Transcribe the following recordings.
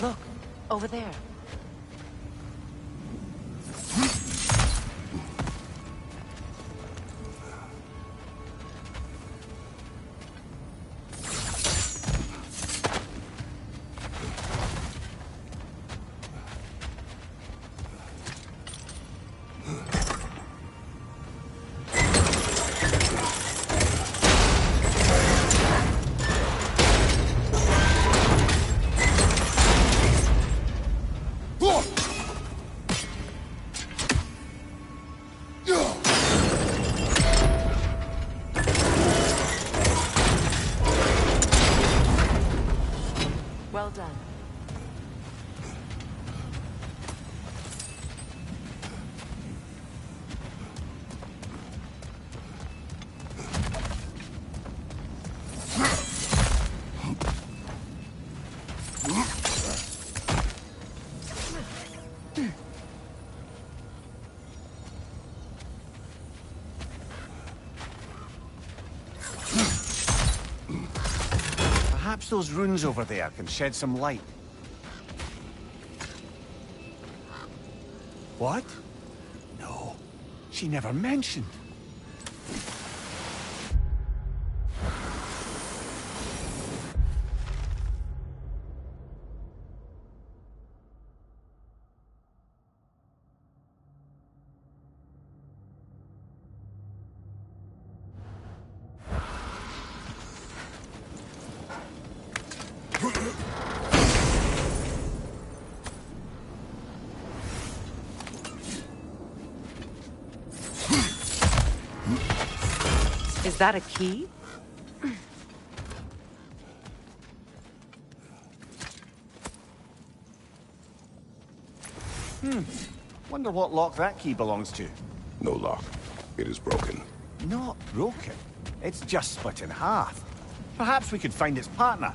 Look, over there. Well done. Perhaps those runes over there can shed some light. What? No, she never mentioned. Is that a key? Wonder what lock that key belongs to. No lock. It is broken. Not broken. It's just split in half. Perhaps we could find its partner.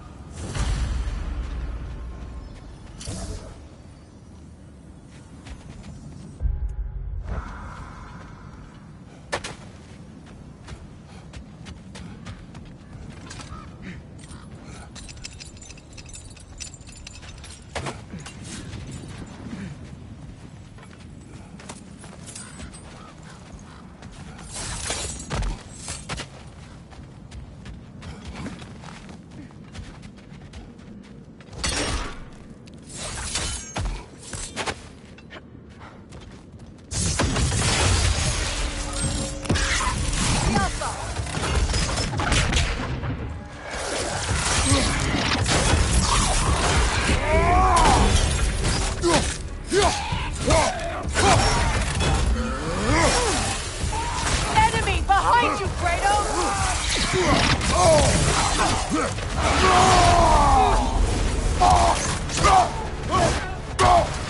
Enemy behind you, Kratos!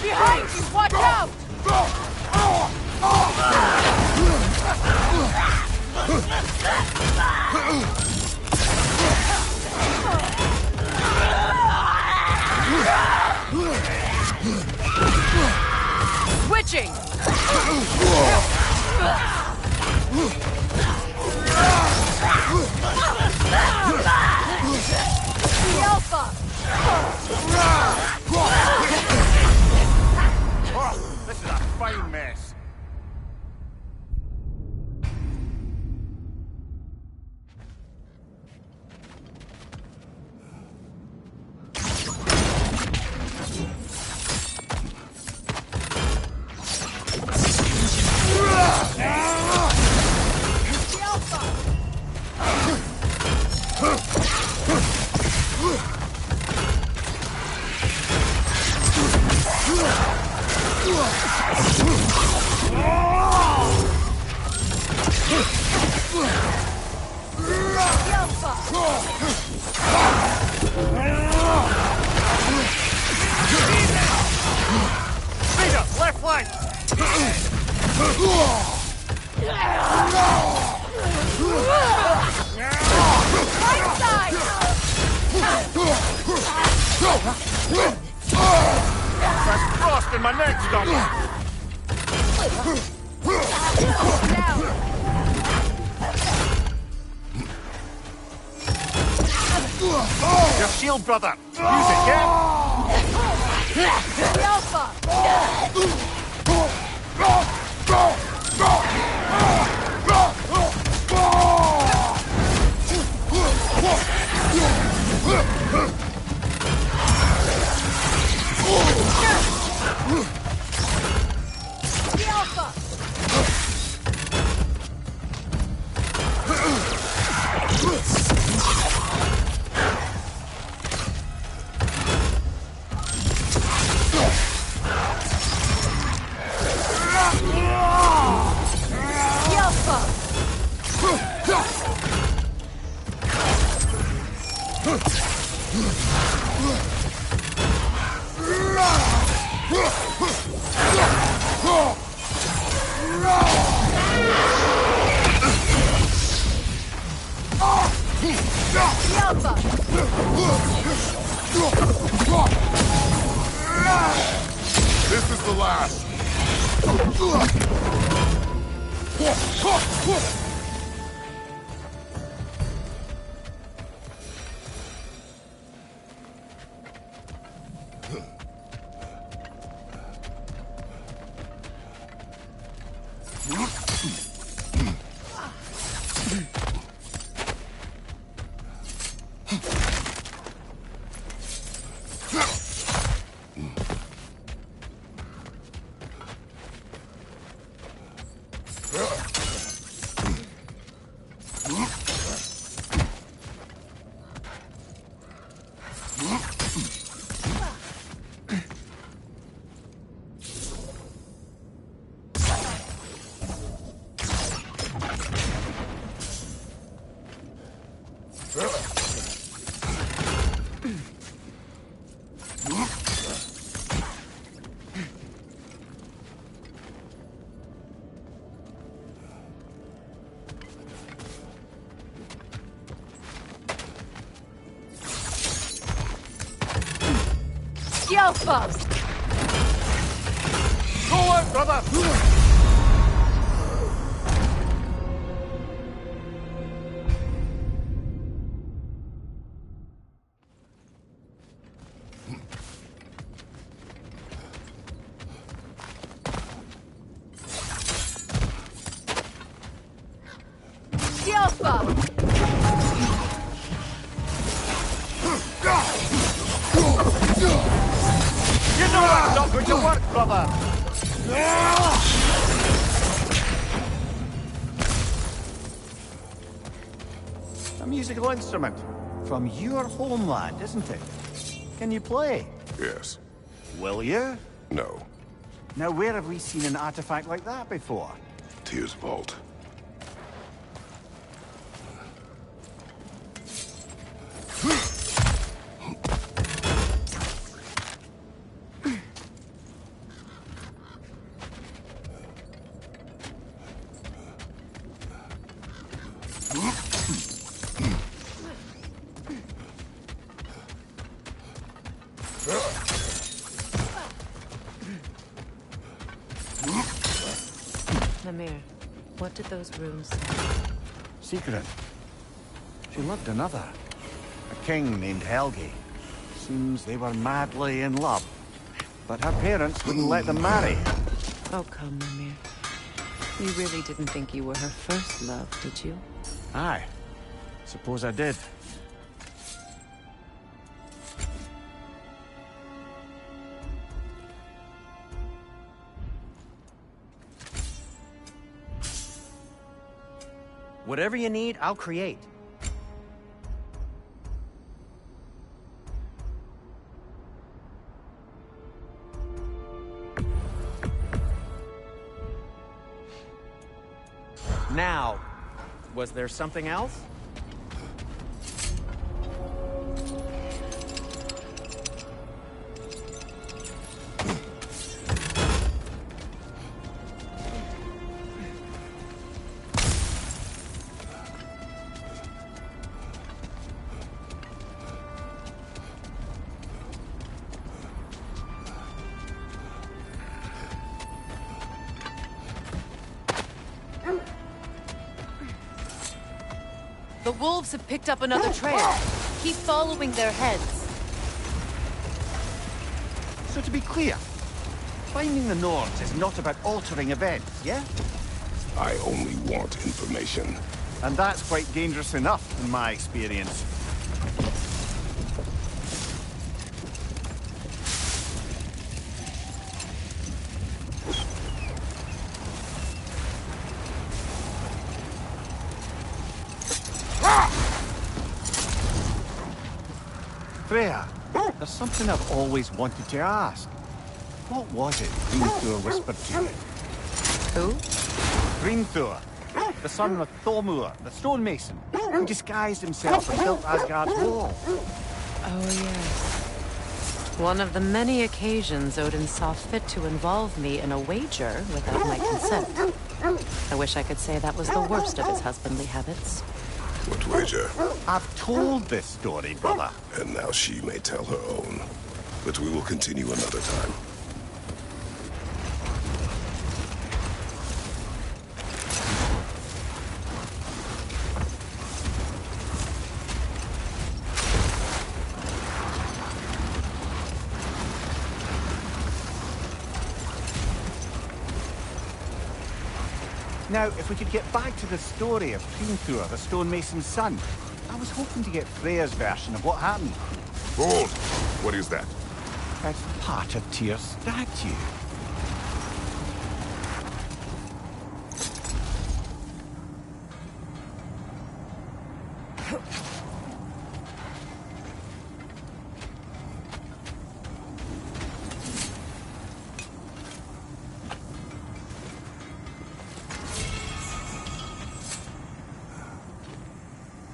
Behind you, watch out! Switching! The Alpha! Oh, this is a fine mess. Speed up, left flank! Right side! That's frost in my neck, Stump! Down! Your shield, brother! Use it, yeah? The Alpha! The Alpha! The Alpha! The Alpha! This is the last. The Alpha! Go out, brother! The Alpha! You know that's not going to work, brother! A musical instrument from your homeland, isn't it? Can you play? Yes. Will you? No. Now, where have we seen an artifact like that before? Tyr's vault. Mimir, what did those runes say? Secret. She loved another. A king named Helgi. Seems they were madly in love. But her parents wouldn't let them marry. Oh, come, Mimir. You really didn't think you were her first love, did you? Aye. Suppose I did. Whatever you need, I'll create. Now, was there something else? The wolves have picked up another trail. Keep following their heads. So to be clear, finding the Norns is not about altering events, yeah? I only want information. And that's quite dangerous enough, in my experience. Freya, there's something I've always wanted to ask. What was it Hrimthur whispered to you? Who? Hrimthur, the son of Thormur, the stonemason, who disguised himself and built Asgard's wall. Oh, yes. One of the many occasions Odin saw fit to involve me in a wager without my consent. I wish I could say that was the worst of his husbandly habits. What wager? I've told this story, brother. And now she may tell her own. But we will continue another time. Now, if we could get back to the story of Hrimthur, the stonemason's son, I was hoping to get Freya's version of what happened. Hold! What is that? It's part of Tyr's statue.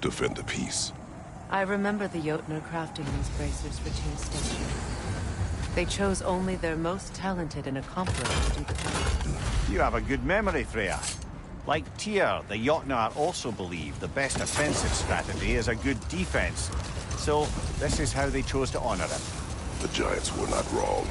Defend the peace. I remember the Jotnar crafting these bracers for Tyr's statue. They chose only their most talented and accomplished to do the job. You have a good memory, Freya. Like Tyr, the Jotnar also believe the best offensive strategy is a good defense. So, this is how they chose to honor him. The Giants were not wrong.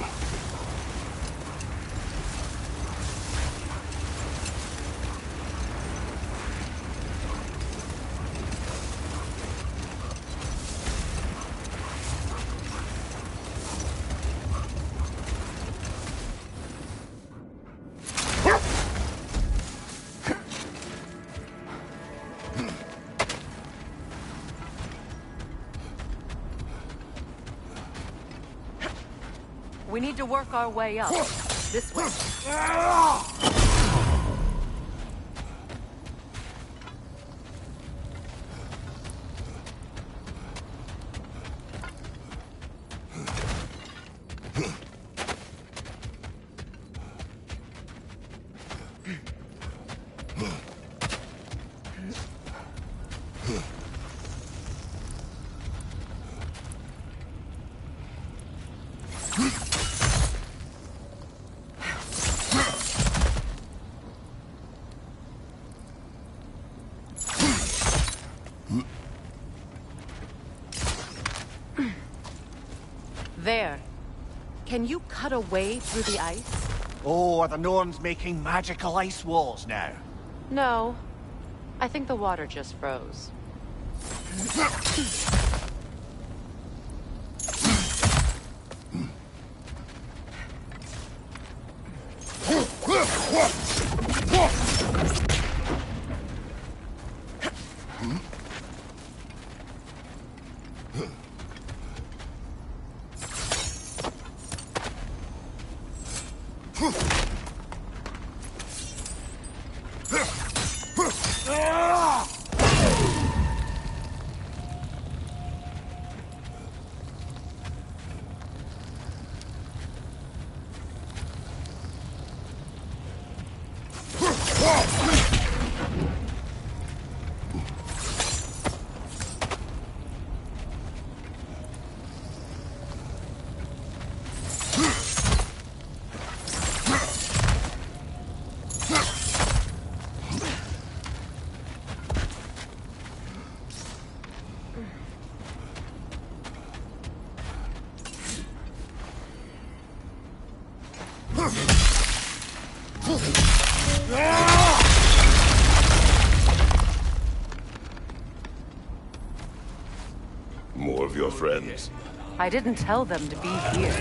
We need to work our way up. This way. There. Can you cut a way through the ice? Oh, are the Norns making magical ice walls now? No. I think the water just froze. More of your friends. I didn't tell them to be here.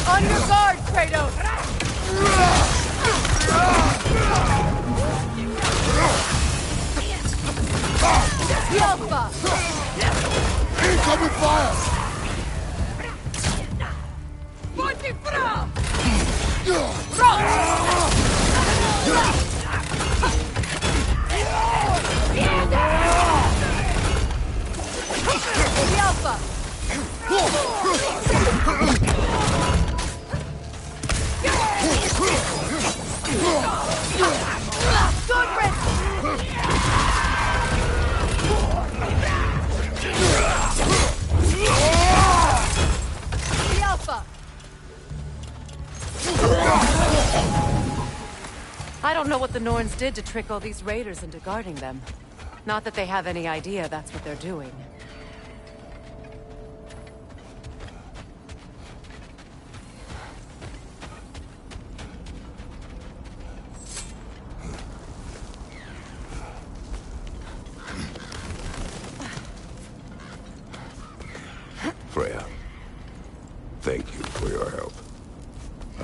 On your guard, Kratos! Alpha! Incoming fire! Fortifra! Alpha! I don't know what the Norns did to trick all these raiders into guarding them. Not that they have any idea that's what they're doing. Freya, thank you for your help.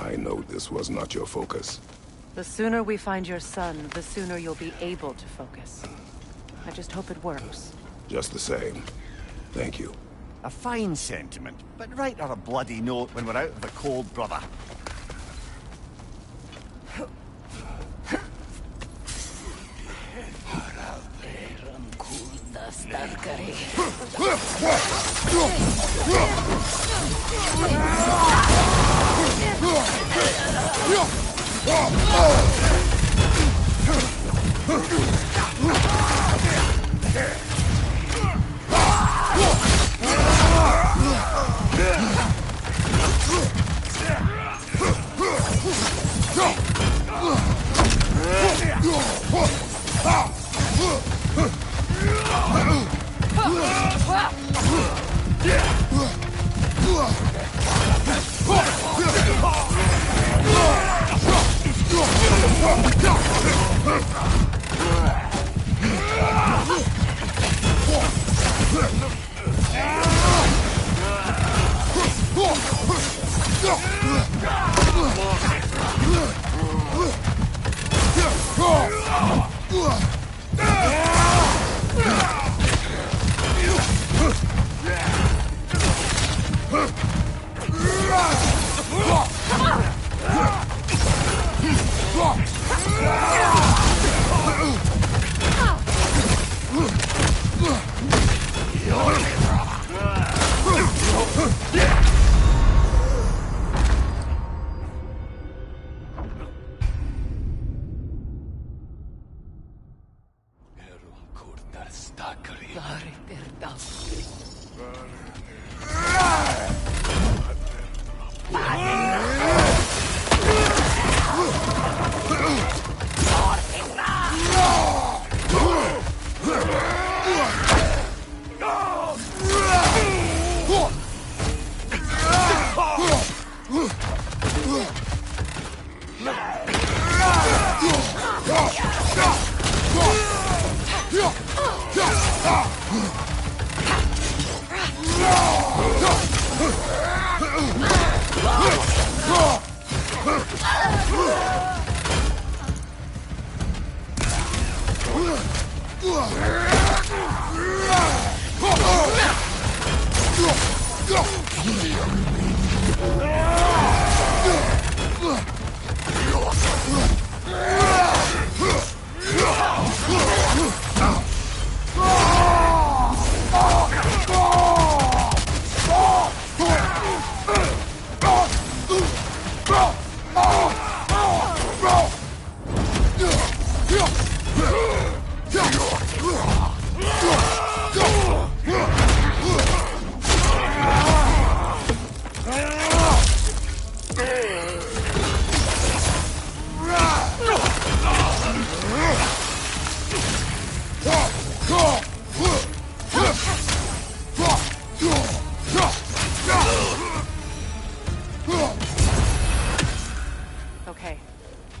I know this was not your focus. The sooner we find your son, the sooner you'll be able to focus. I just hope it works. Just the same, thank you. A fine sentiment, but write her a bloody note when we're out of the cold, brother.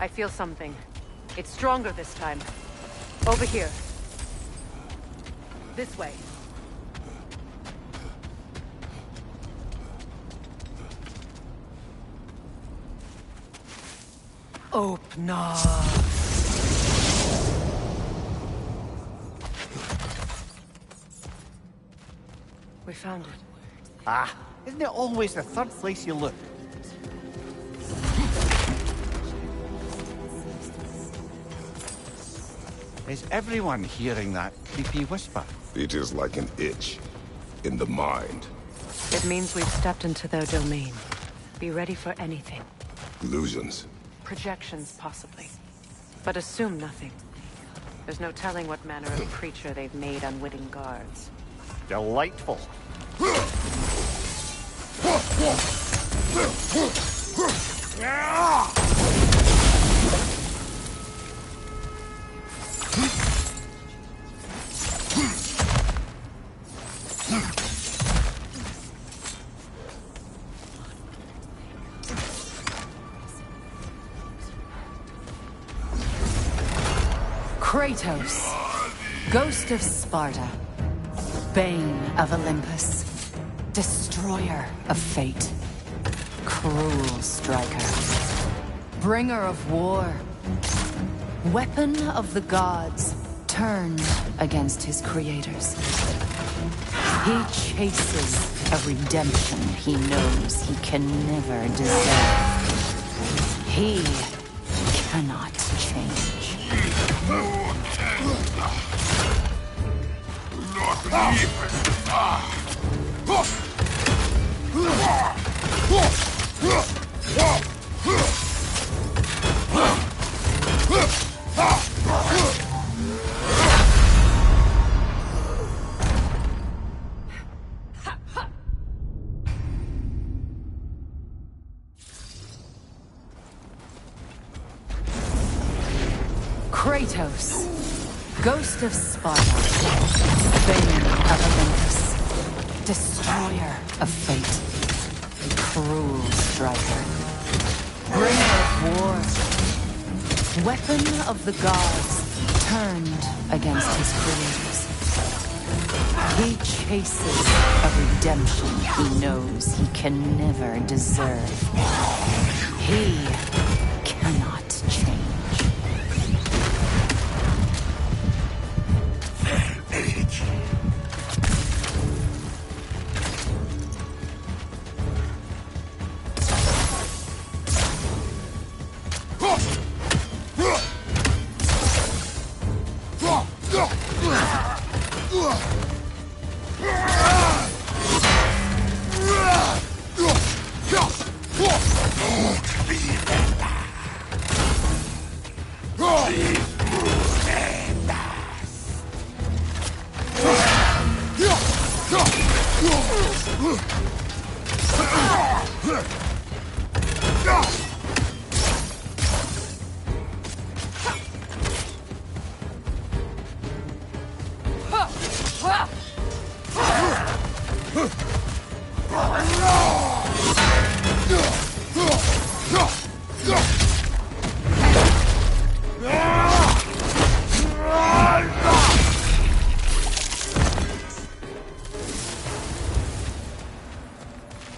I feel something. It's stronger this time. Over here. This way. Open up. We found it. Ah, isn't it always the third place you look? Is everyone hearing that creepy whisper? It is like an itch in the mind. It means we've stepped into their domain. Be ready for anything. Illusions. Projections, possibly. But assume nothing. There's no telling what manner of creature they've made unwitting guards. Delightful. Kratos, Ghost of Sparta, Bane of Olympus, Destroyer of Fate, Cruel Striker, Bringer of War, Weapon of the Gods, turned against his creators. He chases a redemption he knows he can never deserve. He cannot change. Kratos, Ghost of Sparta, Bane of Olympus, Destroyer of Fate, Cruel Striker, Bringer of War, Weapon of the Gods, turned against his creators. He chases a redemption he knows he can never deserve. He cannot change.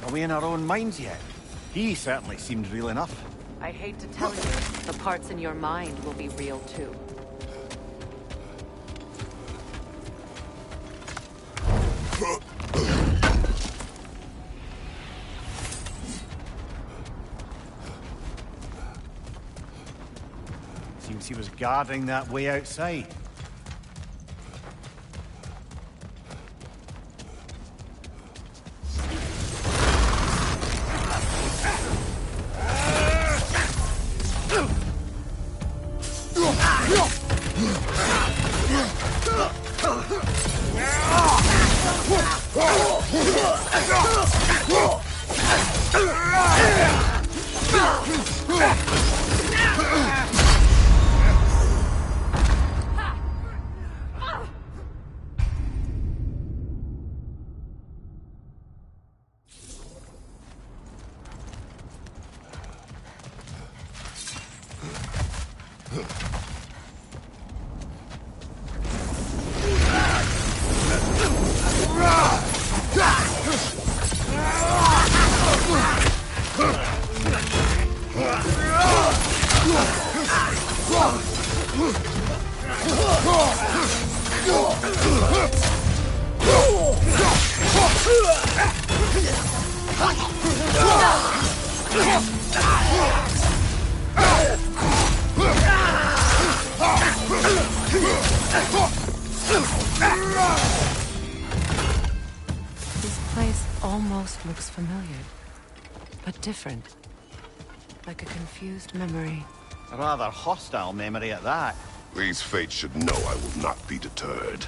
Are we in our own minds yet? He certainly seemed real enough. I hate to tell you, the parts in your mind will be real too. Seems he was guarding that way outside. This place almost looks familiar, but different. Like a confused memory. A rather hostile memory at that. These fates should know I will not be deterred.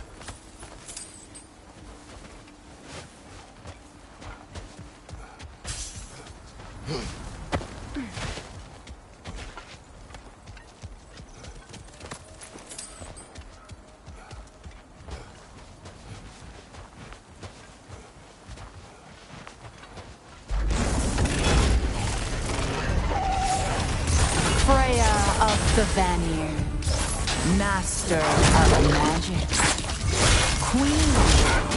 Freya of the Vanir, master of magic, queen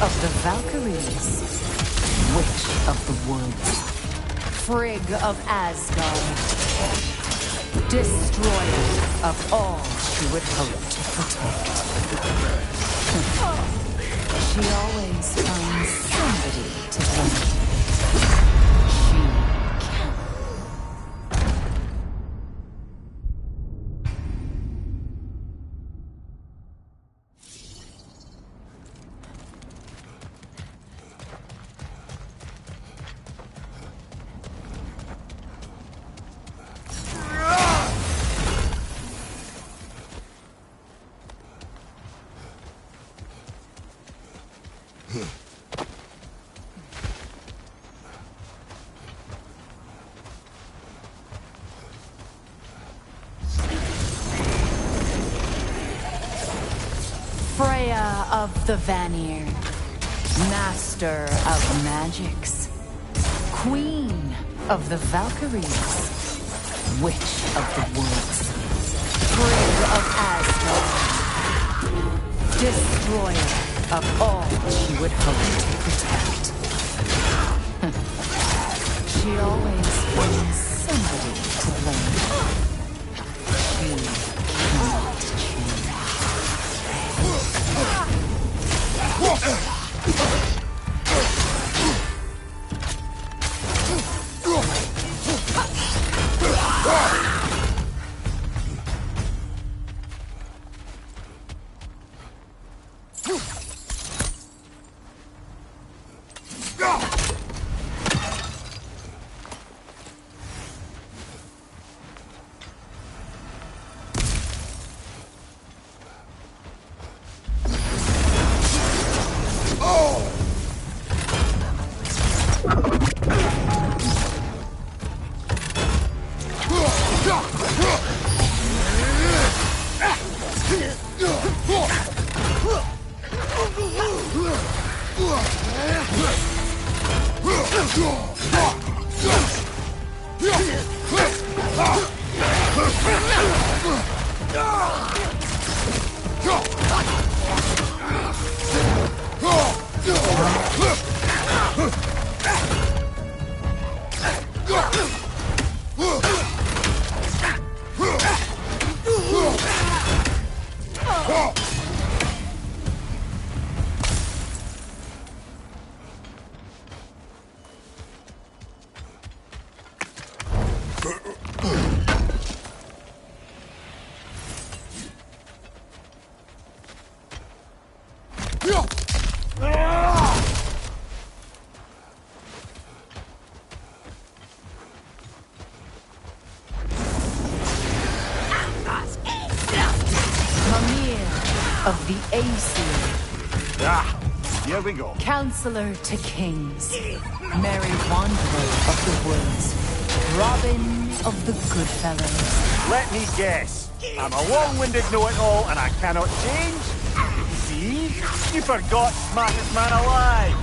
of the Valkyries, witch of the woods, Frigg of Asgard, destroyer of all she would hope to protect. She always finds somebody to blame. Freya of the Vanir, master of magics, queen of the Valkyries, witch of the woods, Frigg of Asgard, destroyer of all she would hope to protect. She always finds somebody to blame. She cannot choose. Of the Aesir. Ah, here we go. Counselor to kings. Merry wanderer of the woods. Robin of the Goodfellows. Let me guess. I'm a long-winded know-it-all and I cannot change? See? You forgot smartest man alive.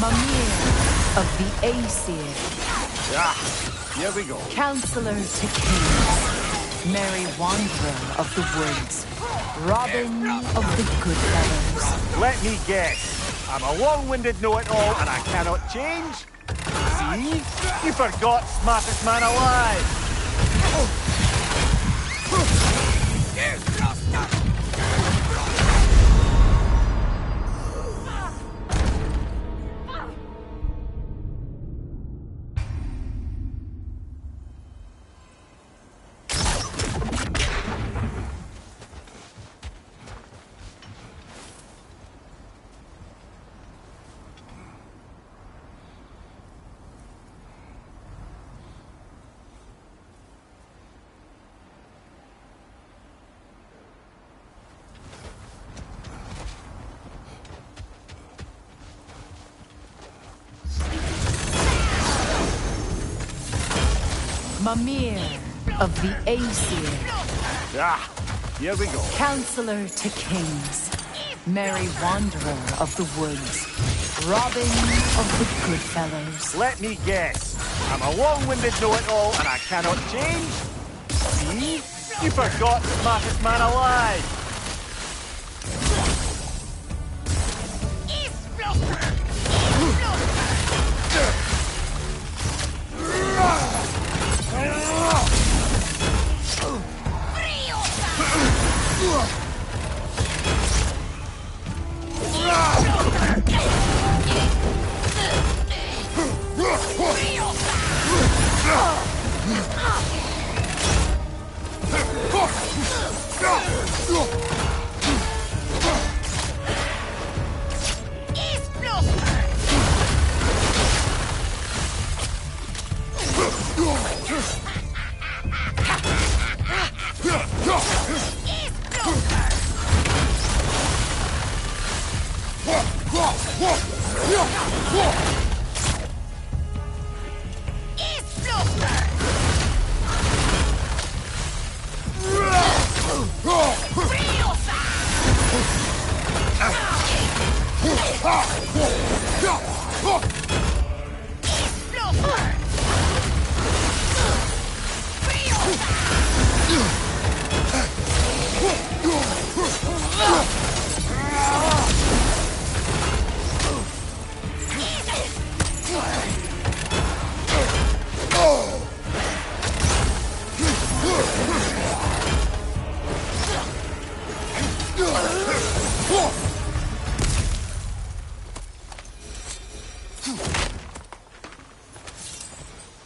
Mimir of the Aesir. Here we go. Counselor to kings. Merry wanderer of the woods. Robin of the Goodfellows. Let me guess. I'm a long-winded know-it-all and I cannot change? See? You forgot smartest man alive. Mimir of the Aesir. Here we go. Counselor to kings. Merry wanderer of the woods. Robin of the Goodfellows. Let me guess. I'm a long-winded know-it-all and I cannot change? See? You forgot smartest man alive.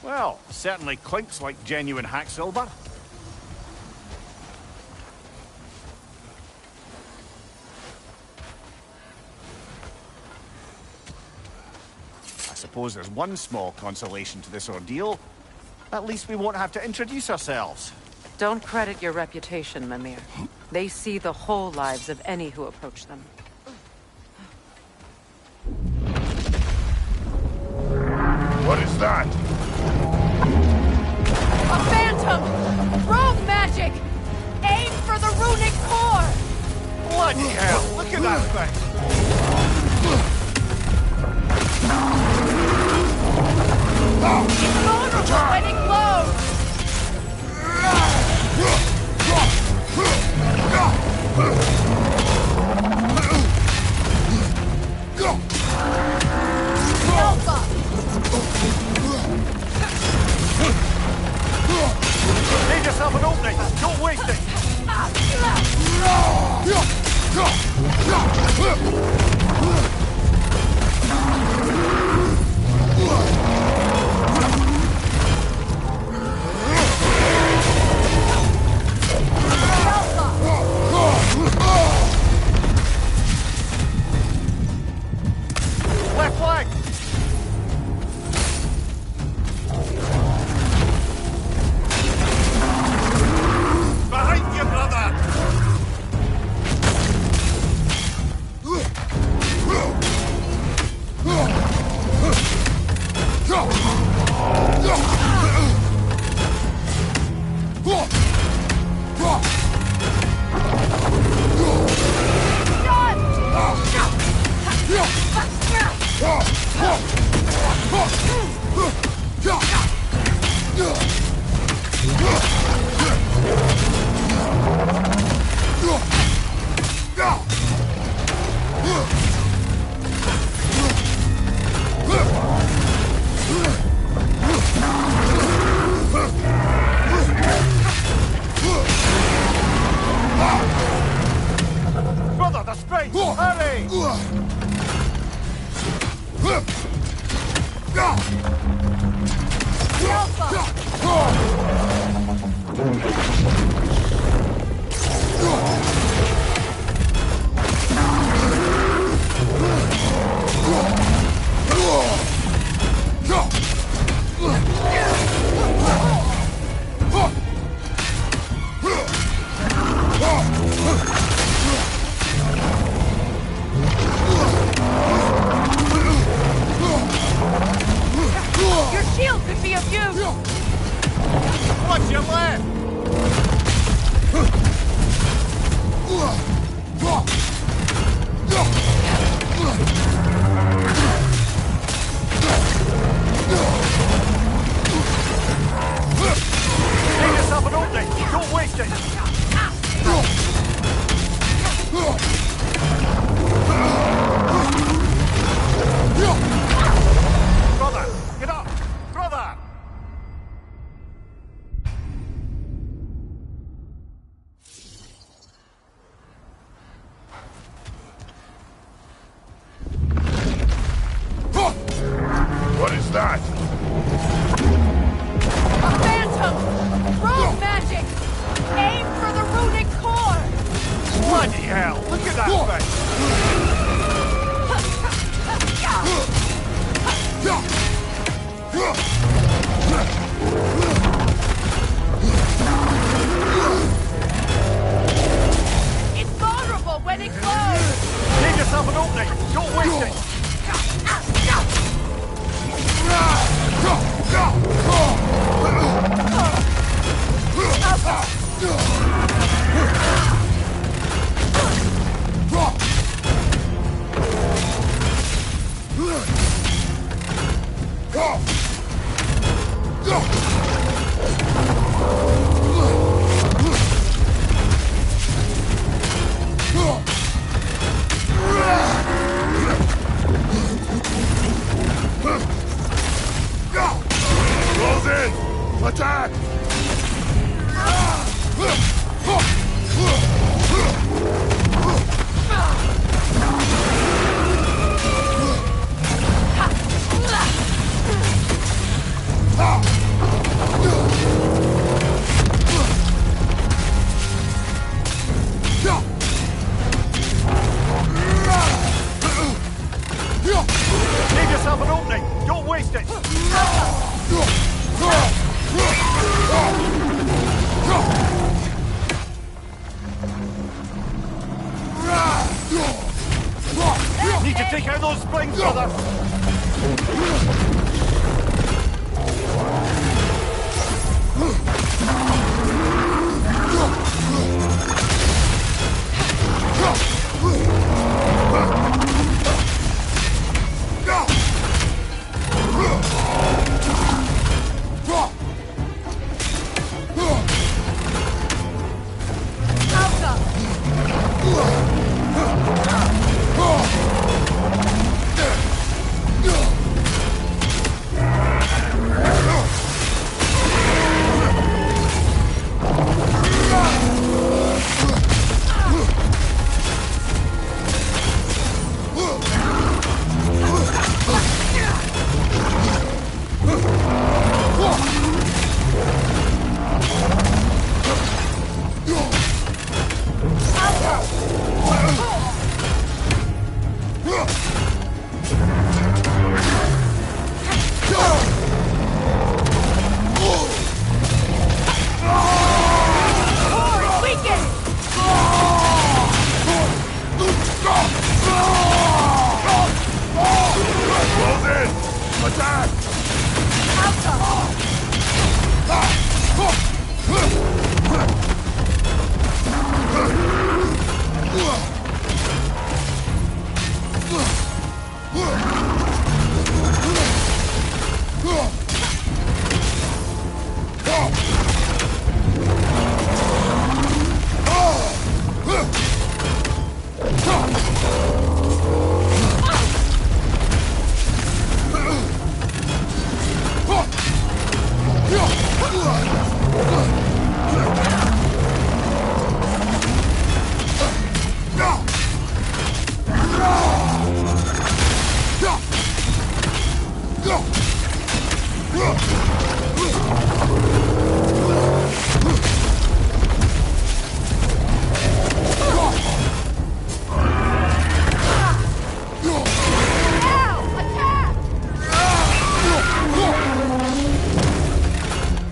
Well, certainly clinks like genuine hack silver. I suppose there's one small consolation to this ordeal. At least we won't have to introduce ourselves. Don't credit your reputation, Mimir. They see the whole lives of any who approach them. What is that? A phantom! Rogue magic! Aim for the runic core! Bloody hell! Look at that thing! It's vulnerable when it glows! Your shield could be of use! What's your left? Make yourself an opening! Don't waste it! Brother! Get up! Brother! What is that? A phantom! Rogue magic! Aim for the runic core! Bloody hell! Look at that thing! It's vulnerable when it glows! Make yourself an opening! Don't waste it! Close in! Attack! Make yourself an opening! Don't waste it!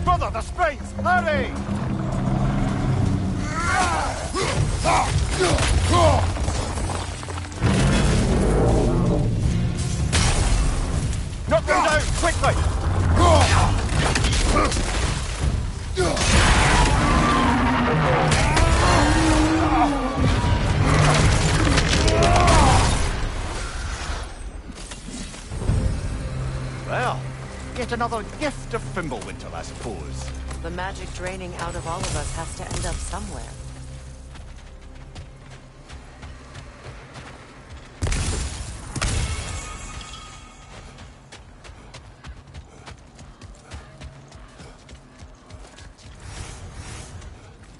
Brother, the sprites! Hurry! Knock them down, quickly! Well, yet another gift of Fimbulwinter, I suppose. The magic draining out of all of us has to end up somewhere.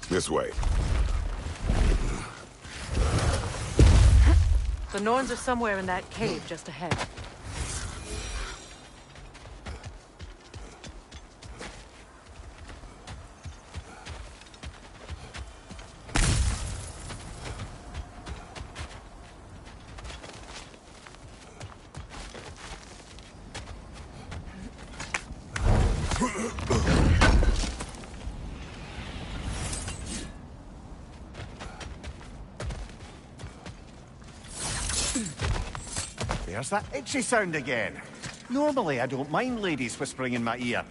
This way. The Norns are somewhere in that cave just ahead. There's that itchy sound again. Normally I don't mind ladies whispering in my ear,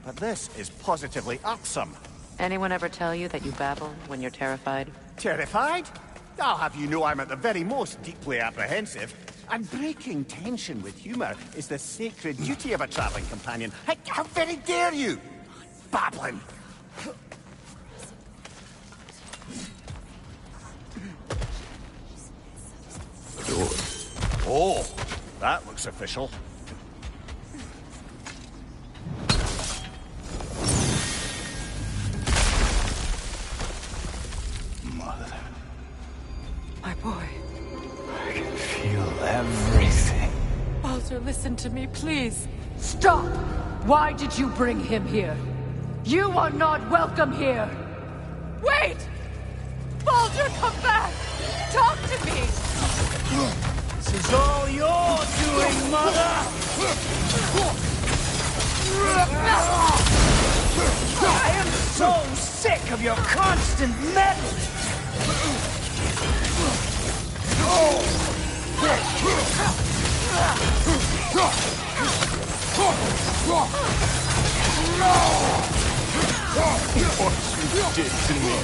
but this is positively irksome. Anyone ever tell you that you babble when you're terrified? Terrified? I'll have you know I'm at the very most deeply apprehensive. And breaking tension with humour is the sacred duty of a travelling companion. How very dare you! Babbling! Oh, that looks official. Mother, My boy. I can feel everything. Baldur, listen to me, please. Stop! Why did you bring him here? You are not welcome here! Wait! Baldur, come back! Talk to me! This is all your doing, Mother! I am so sick of your constant meddling! What you did to me!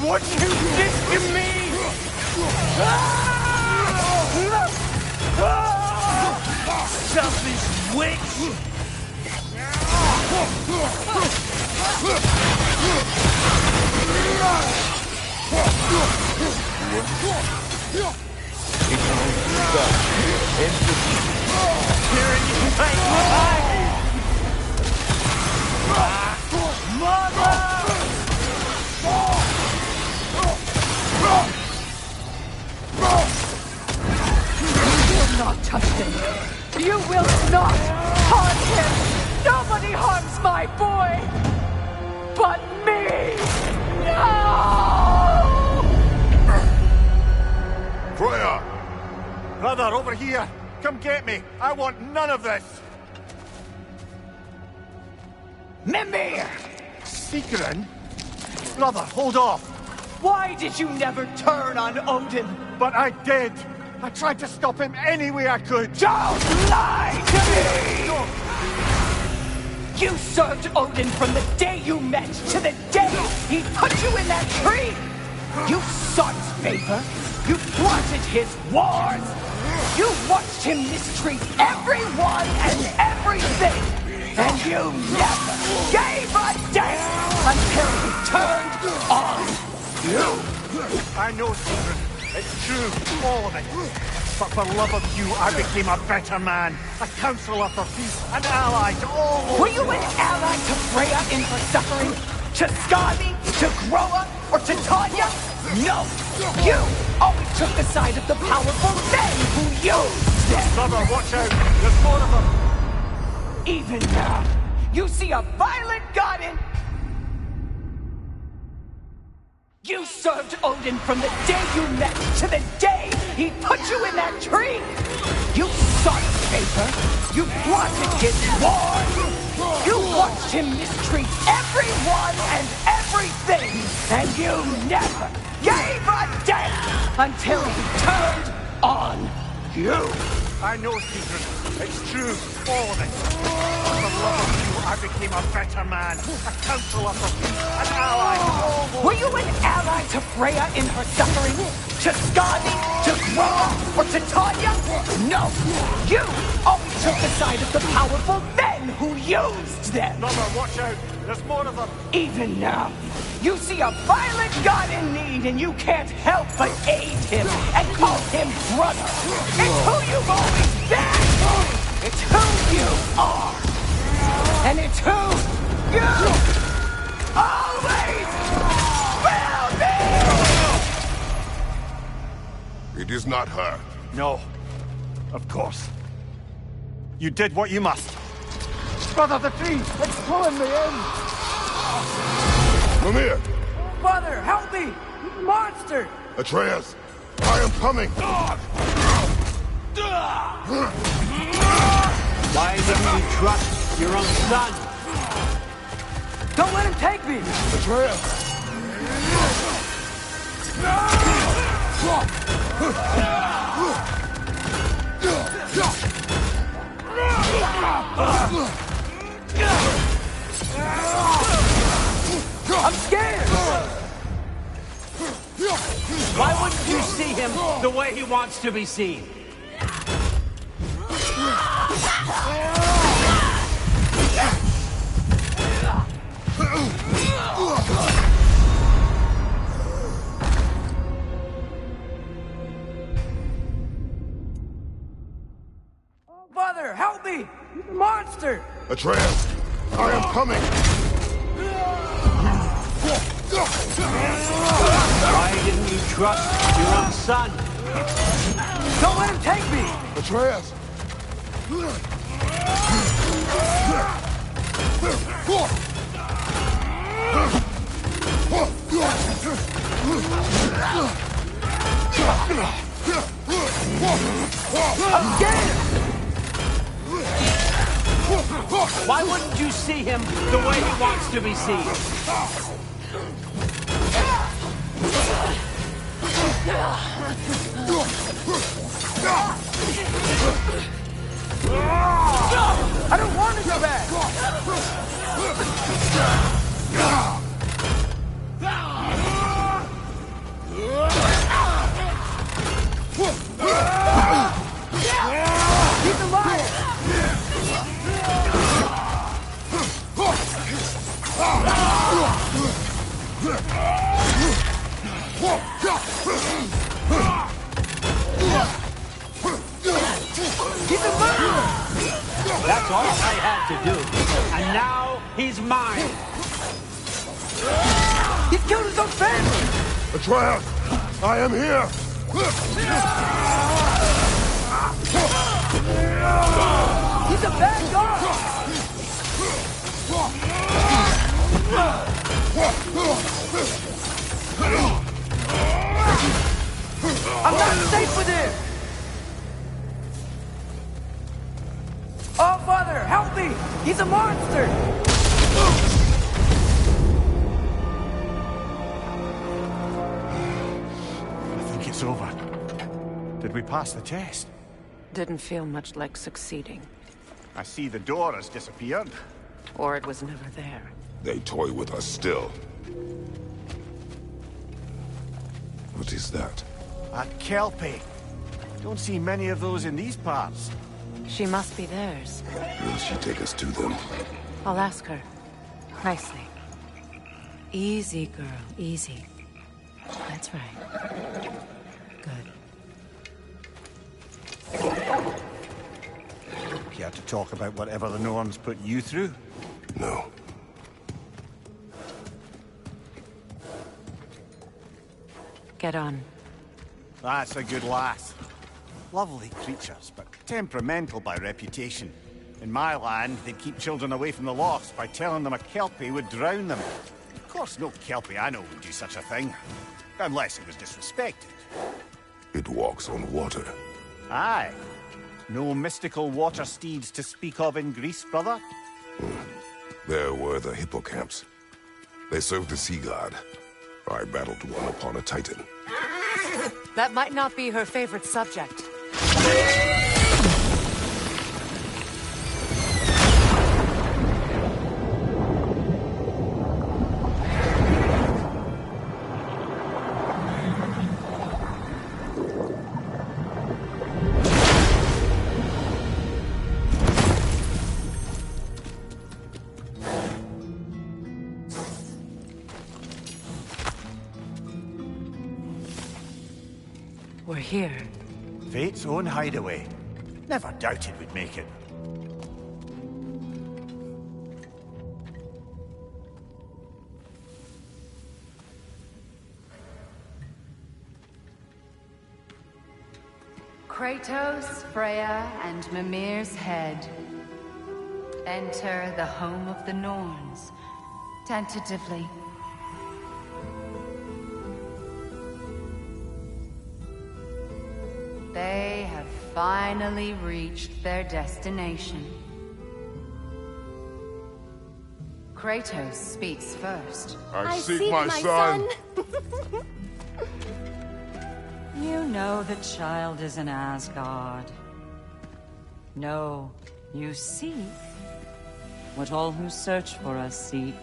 What you did to me! Selfish witch! Not touch him! You will not harm him! Nobody harms my boy! But me! No! Freya! Brother, over here! Come get me! I want none of this! Mimir! Sigrun? Brother, hold off! Why did you never turn on Odin? But I did! I tried to stop him any way I could! Don't lie to me! You served Odin from the day you met to the day he put you in that tree! You sought his favor. You plotted his wars. You watched him mistreat everyone and everything. And you never gave a damn until he turned on you. I know, Sigrun. It's true, all of it. But for love of you, I became a better man. A counselor for peace, an ally to all. Were you an ally to Freya in her suffering? To Skadi? To Groa? Or to Tanya? No! You always took the side of the powerful men who used them! Brother, watch out! There's more of them! Even now, you see a violent god in... You served Odin from the day you met to the day he put you in that tree! You sought favor, you plotted his war, you watched him mistreat everyone and everything, and you never gave a damn until he turned on you! I know, Secret. It's true. All of it. For the love of you, I became a better man. A counselor for peace. An ally. Were you an ally to Freya in her suffering? To Skadi? To Groma? Or to Tanya? No. You always took the side of the powerful men who used them. Brother, watch out. There's more of them. Even now, you see a violent god in need and you can't help but aid him and call him brother. It's who you've always been. It's who you are. And it's who you always will be. It is not her. No. Of course. You did what you must. Brother, the tree! It's pulling me in! Mimir! Father, help me! Monster! Atreus! I am coming! Why didn't you trust your own son? Don't let him take me! Atreus! I'm scared! Why wouldn't you see him the way he wants to be seen? Father, help me! He's a monster! Atreus! I am coming! Why didn't you trust your own son? Don't let him take me! Atreus! I'm scared! Why wouldn't you see him the way he wants to be seen? I don't want to go back! He's alive! He's a murderer! That's all I had to do. And now he's mine. He's killed his own family! Atreus! I am here! He's a bad guy! I'm not safe with him! Oh, Father, help me! He's a monster! I think it's over. Did we pass the test? Didn't feel much like succeeding. I see the door has disappeared. Or it was never there. They toy with us still. What is that? A Kelpie. Don't see many of those in these parts. She must be theirs. Will she take us to them? I'll ask her. Nicely. Easy, girl. Easy. That's right. Good. Care to talk about whatever the Norns put you through? No. Get on. That's a good lass. Lovely creatures, but temperamental by reputation. In my land, they'd keep children away from the lost by telling them a Kelpie would drown them. Of course, no Kelpie I know would do such a thing. Unless it was disrespected. It walks on water. Aye. No mystical water steeds to speak of in Greece, brother? There were the hippocamps. They served the sea god. I battled one upon a titan. That might not be her favorite subject. We're here. Fate's own hideaway. Never doubted we'd make it. Kratos, Freya, and Mimir's head. Enter the home of the Norns, tentatively. They have finally reached their destination. Kratos speaks first. I seek my son. You know the child is in Asgard. No, you seek what all who search for us seek.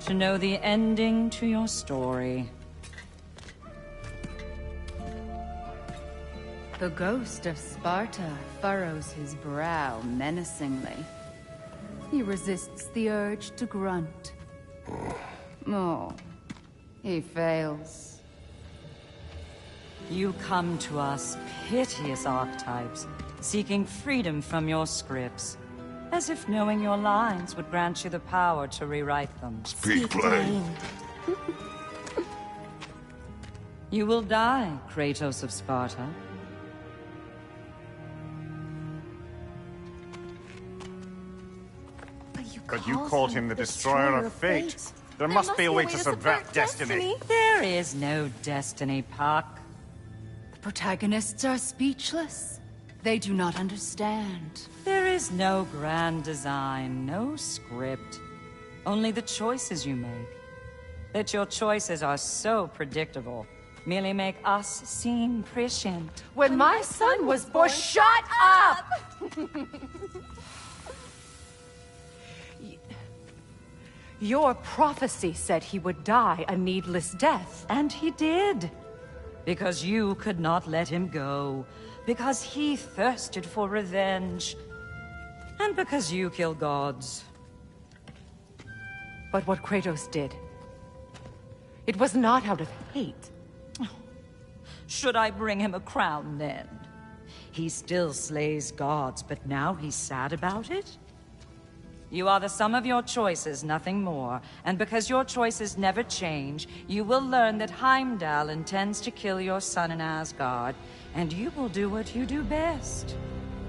To know the ending to your story. The ghost of Sparta furrows his brow menacingly. He resists the urge to grunt. Oh, he fails. You come to us, piteous archetypes, seeking freedom from your scripts. As if knowing your lines would grant you the power to rewrite them. Speak plain. You will die, Kratos of Sparta. But you called him the Destroyer of Fate. There must be a way to subvert destiny. There is no destiny, Puck. The protagonists are speechless. They do not understand. There is no grand design, no script. Only the choices you make. That your choices are so predictable merely make us seem prescient. When my son was born, shut up! Your prophecy said he would die a needless death. And he did. Because you could not let him go. Because he thirsted for revenge. And because you kill gods. But what Kratos did, it was not out of hate. Should I bring him a crown then? He still slays gods, but now he's sad about it? You are the sum of your choices, nothing more. And because your choices never change, you will learn that Heimdall intends to kill your son in Asgard, and you will do what you do best.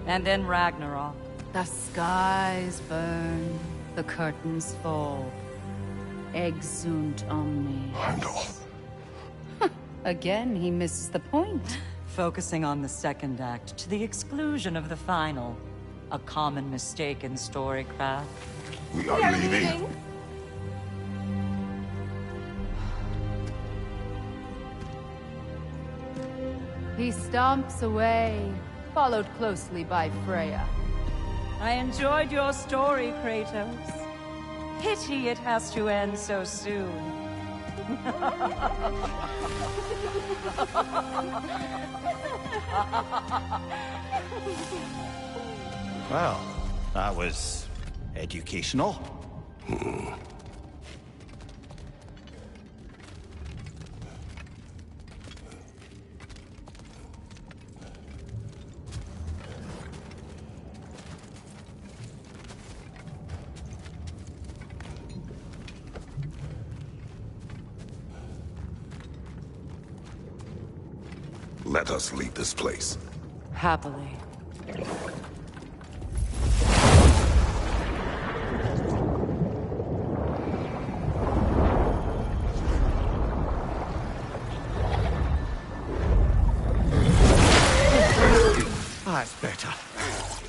And then Ragnarok. The skies burn, the curtains fall. Exunt omnes. Heimdall. Again, he misses the point. Focusing on the second act to the exclusion of the final. A common mistake in storycraft. We are leaving. He stomps away, followed closely by Freya. I enjoyed your story, Kratos. Pity it has to end so soon. Well, that was educational. Let us leave this place. Happily.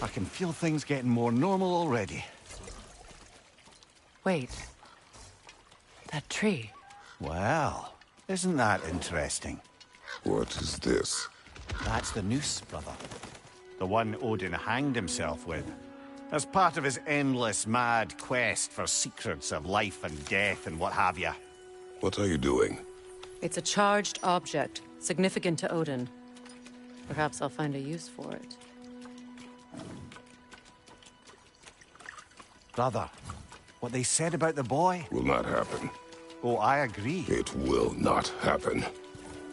I can feel things getting more normal already. Wait. That tree. Well, isn't that interesting? What is this? That's the noose, brother. The one Odin hanged himself with. As part of his endless, mad quest for secrets of life and death and what have you. What are you doing? It's a charged object, significant to Odin. Perhaps I'll find a use for it. Brother, what they said about the boy? Will not happen. Oh, I agree. It will not happen.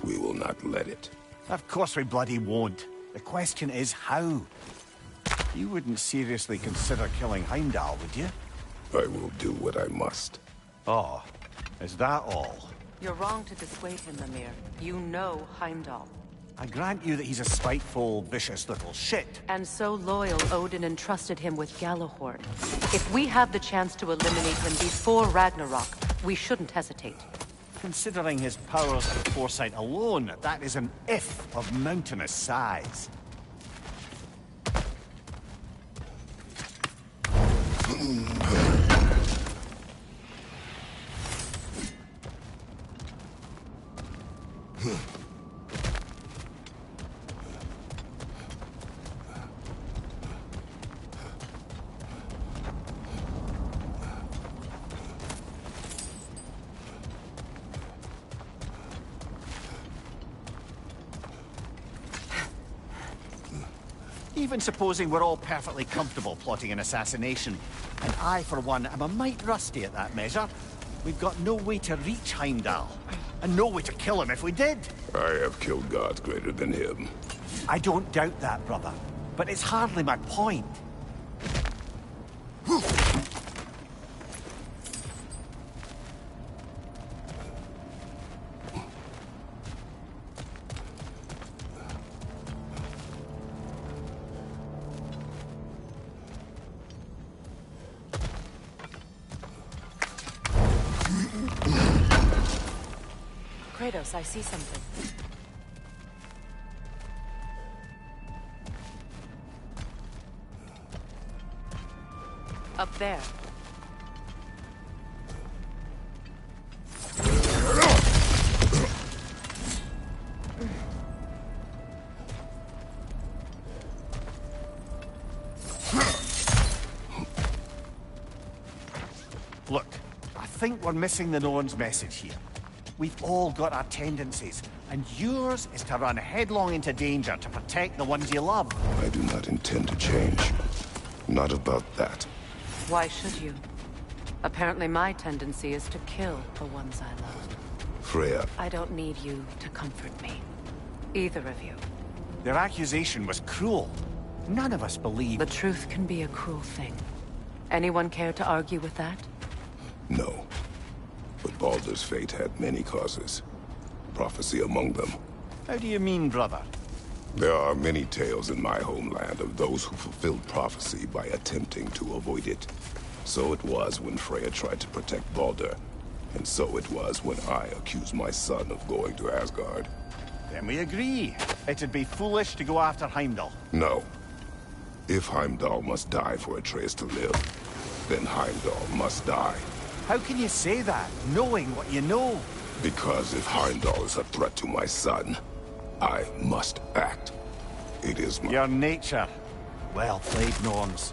We will not let it. Of course we bloody won't. The question is how. You wouldn't seriously consider killing Heimdall, would you? I will do what I must. Oh, is that all? You're wrong to dissuade him, Mimir. You know Heimdall. I grant you that he's a spiteful, vicious little shit. And so loyal, Odin entrusted him with Gjallarhorn. If we have the chance to eliminate him before Ragnarok, we shouldn't hesitate. Considering his powers and foresight alone, that is an if of mountainous size. Even supposing we're all perfectly comfortable plotting an assassination, and I, for one, am a mite rusty at that measure, we've got no way to reach Heimdall, and no way to kill him if we did. I have killed gods greater than him. I don't doubt that, brother, but it's hardly my point. Kratos, I see something. Up there. Look, I think we're missing the Norn's message here. We've all got our tendencies, and yours is to run headlong into danger to protect the ones you love. I do not intend to change. Not about that. Why should you? Apparently my tendency is to kill the ones I love. Freya. I don't need you to comfort me. Either of you. Their accusation was cruel. None of us believe. The truth can be a cruel thing. Anyone care to argue with that? No. But Baldur's fate had many causes. Prophecy among them. How do you mean, brother? There are many tales in my homeland of those who fulfilled prophecy by attempting to avoid it. So it was when Freya tried to protect Baldur. And so it was when I accused my son of going to Asgard. Then we agree. It'd be foolish to go after Heimdall. No. If Heimdall must die for Atreus to live, then Heimdall must die. How can you say that, knowing what you know? Because if Heimdall is a threat to my son, I must act. It is my... Your nature. Well played, Norns.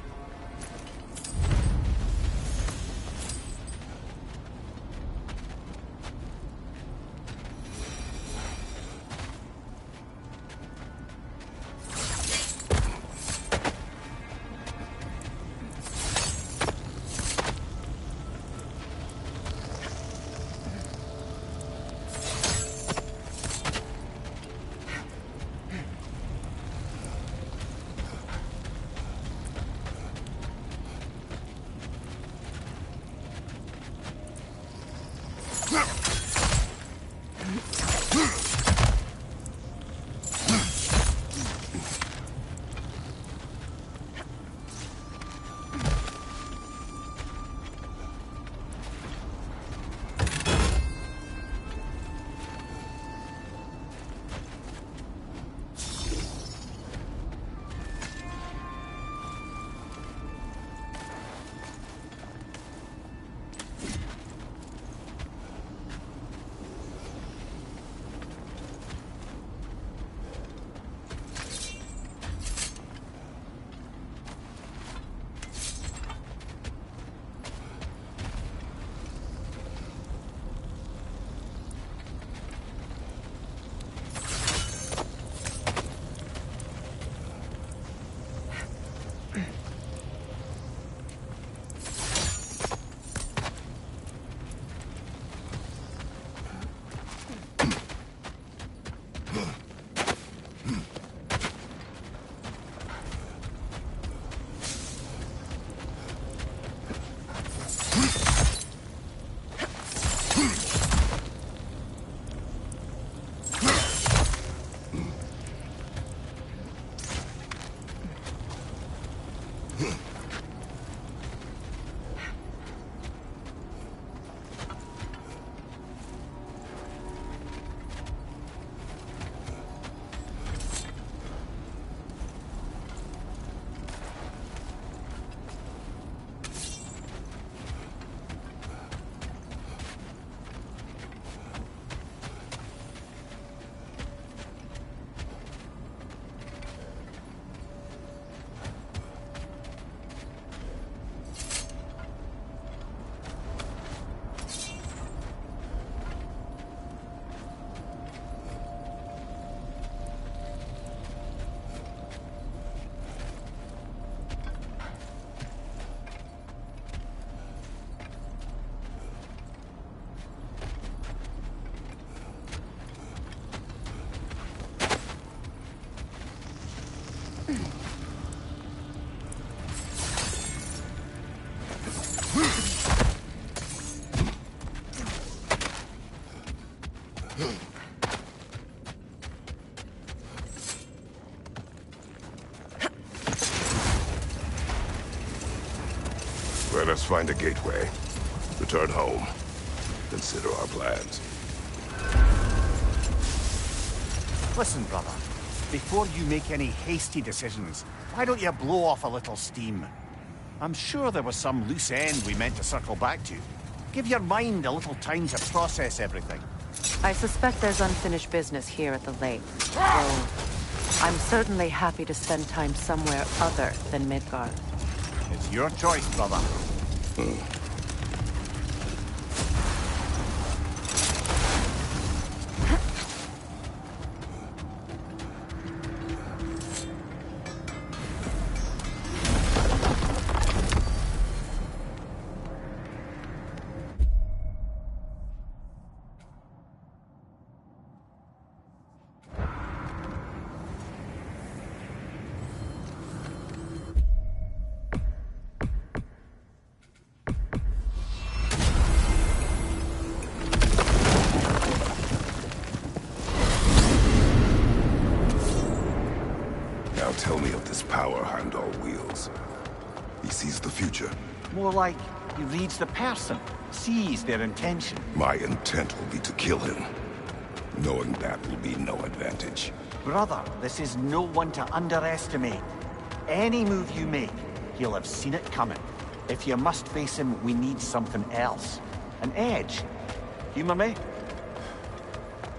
Let us find a gateway. Return home. Consider our plans. Listen, brother. Before you make any hasty decisions, why don't you blow off a little steam? I'm sure there was some loose end we meant to circle back to. Give your mind a little time to process everything. I suspect there's unfinished business here at the lake. So, I'm certainly happy to spend time somewhere other than Midgard. It's your choice, brother. Tell me of this power Heimdall wields. He sees the future. More like he reads the person, sees their intention. My intent will be to kill him. Knowing that will be no advantage. Brother, this is no one to underestimate. Any move you make, he'll have seen it coming. If you must face him, we need something else. An edge. Humor me?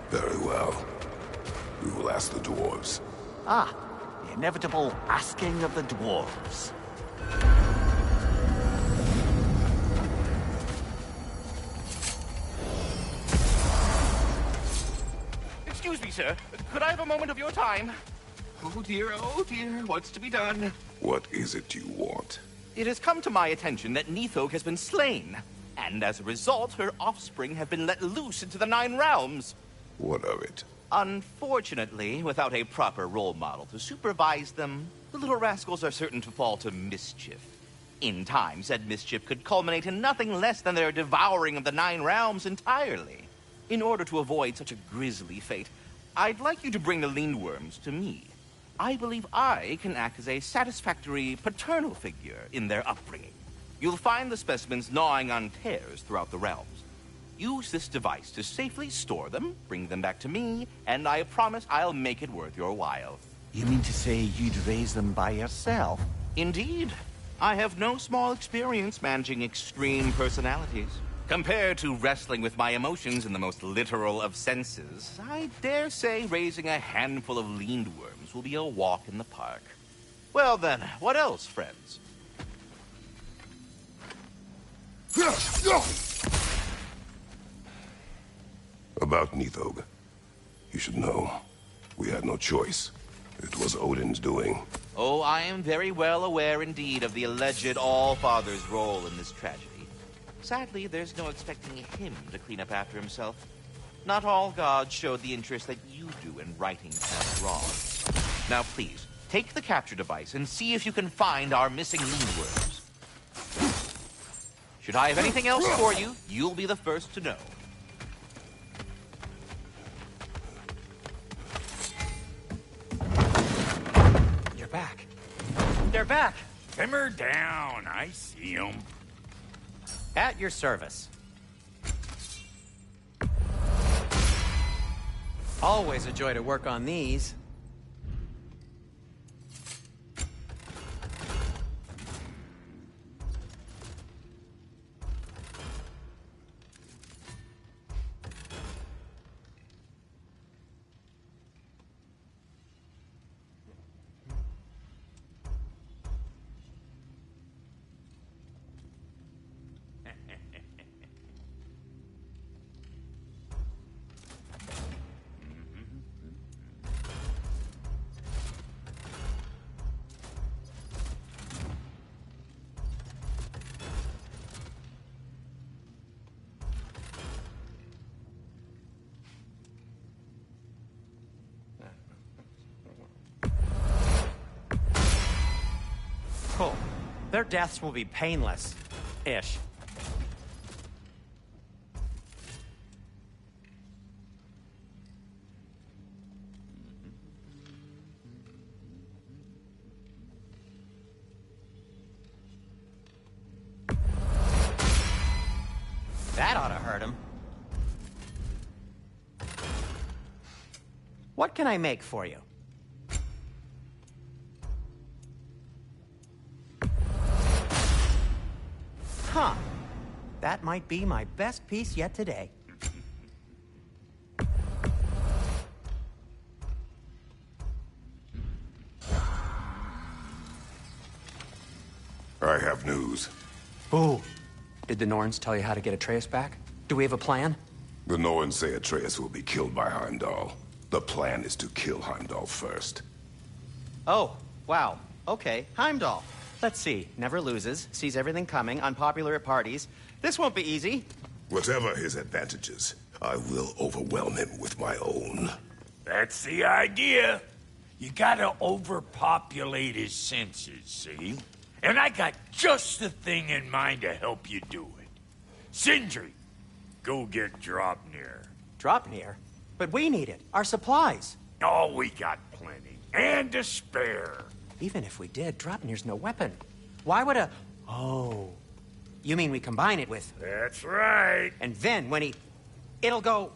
Very well. We will ask the dwarves. Ah. Inevitable asking of the dwarves. Excuse me, sir. Could I have a moment of your time? Oh dear, what's to be done? What is it you want? It has come to my attention that Nidhogg has been slain, and as a result, her offspring have been let loose into the Nine Realms. What of it? Unfortunately, without a proper role model to supervise them, the little rascals are certain to fall to mischief. In time, said mischief could culminate in nothing less than their devouring of the Nine Realms entirely. In order to avoid such a grisly fate, I'd like you to bring the Lindworms to me. I believe I can act as a satisfactory paternal figure in their upbringing. You'll find the specimens gnawing on tears throughout the realms. Use this device to safely store them, bring them back to me, and I promise I'll make it worth your while. You mean to say you'd raise them by yourself? Indeed. I have no small experience managing extreme personalities. Compared to wrestling with my emotions in the most literal of senses, I dare say raising a handful of Lindworms will be a walk in the park. Well then, what else, friends? About Nidhogg. You should know. We had no choice. It was Odin's doing. Oh, I am very well aware indeed of the alleged All-Father's role in this tragedy. Sadly, there's no expecting him to clean up after himself. Not all gods showed the interest that you do in righting past wrongs. Now please, take the capture device and see if you can find our missing Lindworms. Should I have anything else for you, you'll be the first to know. You're back. They're back. Simmer down. I see him. At your service. Always a joy to work on these. Cool. Their deaths will be painless-ish. That ought to hurt him. What can I make for you? Huh. That might be my best piece yet today. I have news. Ooh. Did the Norns tell you how to get Atreus back? Do we have a plan? The Norns say Atreus will be killed by Heimdall. The plan is to kill Heimdall first. Oh, wow. Okay, Heimdall. Let's see. Never loses, sees everything coming, unpopular at parties. This won't be easy. Whatever his advantages, I will overwhelm him with my own. That's the idea. You gotta overpopulate his senses, see? And I got just the thing in mind to help you do it. Sindri, go get Draupnir. Draupnir? But we need it. Our supplies. Oh, we got plenty. And to spare. Even if we did, Draupnir's no weapon. Why would a... Oh. You mean we combine it with... That's right. And then when he... It'll go...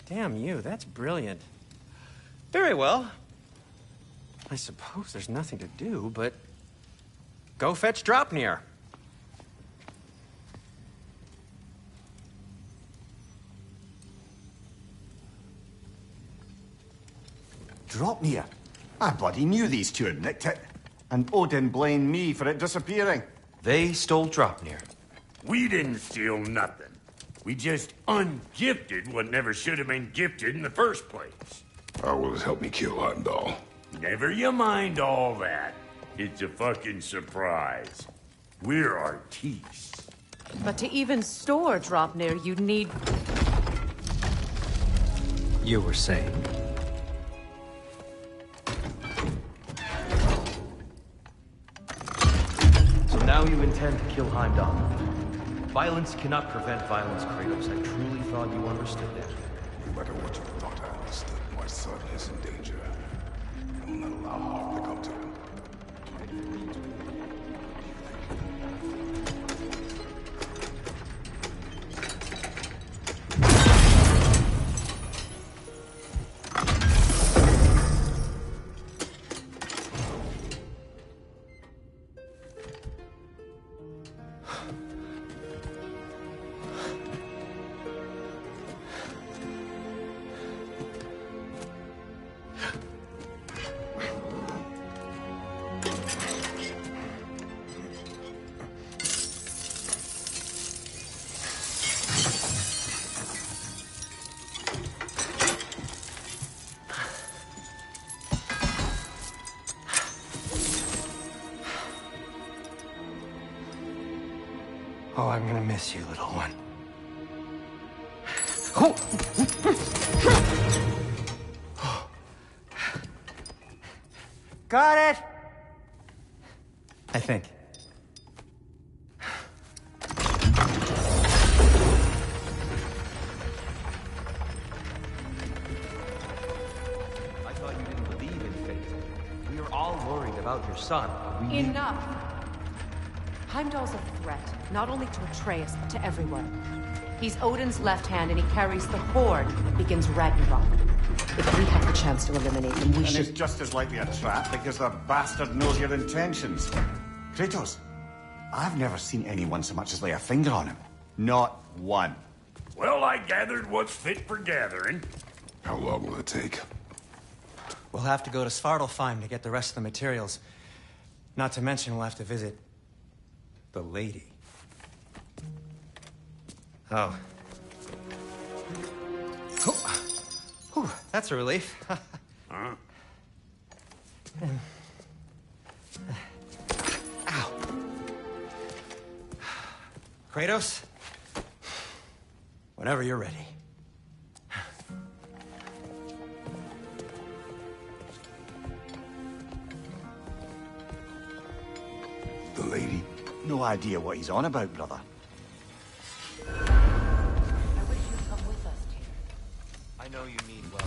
Damn you, that's brilliant. Very well. I suppose there's nothing to do, but... Go fetch Draupnir. Draupnir? I bloody knew these two had nicked it. And Odin blamed me for it disappearing. They stole Draupnir. We didn't steal nothing. We just ungifted what never should have been gifted in the first place. How will it help me kill Heimdall? Never you mind all that. It's a fucking surprise. We're artistes. But to even store Draupnir, you'd need... You were saying? So now you intend to kill Heimdall. Violence cannot prevent violence, Kratos. I truly thought you understood that. No matter what you thought I understood, my son is in danger. I will not allow harm to come to him. Oh, I'm gonna miss you, little one. Got it! I think. I thought you didn't believe in fate. We were all worried about your son. We need... Enough! Heimdall's a threat, not only to Atreus, but to everyone. He's Odin's left hand, and he carries the Horde that begins Ragnarok. If we have the chance to eliminate him, we and should... it's just as likely a trap because the bastard knows your intentions. Kratos, I've never seen anyone so much as lay a finger on him. Not one. Well, I gathered what's fit for gathering. How long will it take? We'll have to go to Svartalfheim to get the rest of the materials. Not to mention we'll have to visit... the lady. Oh. Whew, that's a relief. Huh? Ow. Kratos? Whenever you're ready. The lady? No idea what he's on about, brother. I wish you'd come with us, Tyr. I know you mean well.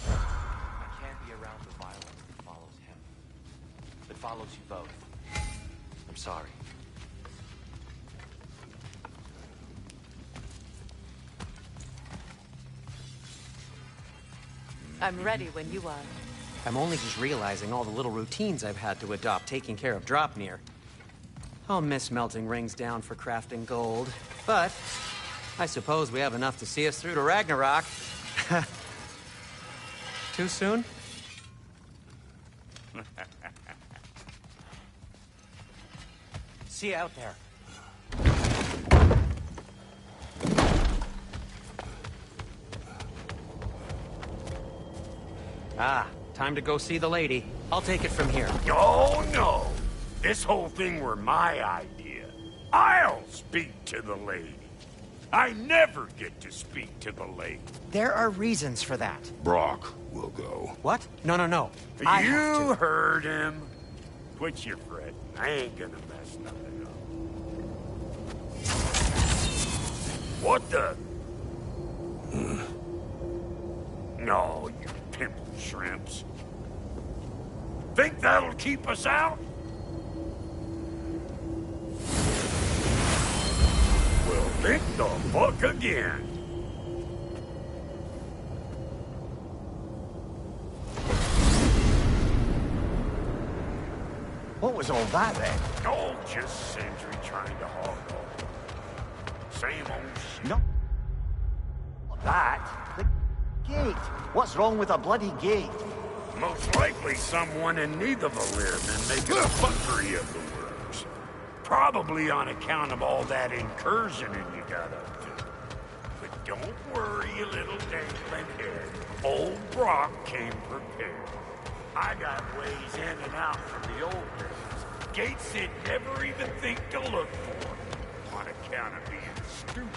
I can't be around the violence that follows him. That follows you both. I'm sorry. I'm ready when you are. I'm only just realizing all the little routines I've had to adopt taking care of Draupnir. I'll miss melting rings down for crafting gold, but I suppose we have enough to see us through to Ragnarok. Too soon? See you out there. Ah, time to go see the lady. I'll take it from here. Oh, no. This whole thing were my idea. I'll speak to the lady. I never get to speak to the lady. There are reasons for that. Brock will go. What? No, no, no. I have You to. heard him. Quit your fretting. I ain't gonna mess nothing up. What the? No, you pimple shrimps. Think that'll keep us out? Well, think the fuck again. What was all that then? Oh, just Sindri trying to hog off. Same old shit. No. That? The gate. What's wrong with a bloody gate? Most likely someone in Nidavellir been making a fuckery of the works. Probably on account of all that incursioning you got up to. But don't worry, you little dangling head. Old Brock came prepared. I got ways in and out from the old days. Gates they'd never even think to look for. On account of being stupid.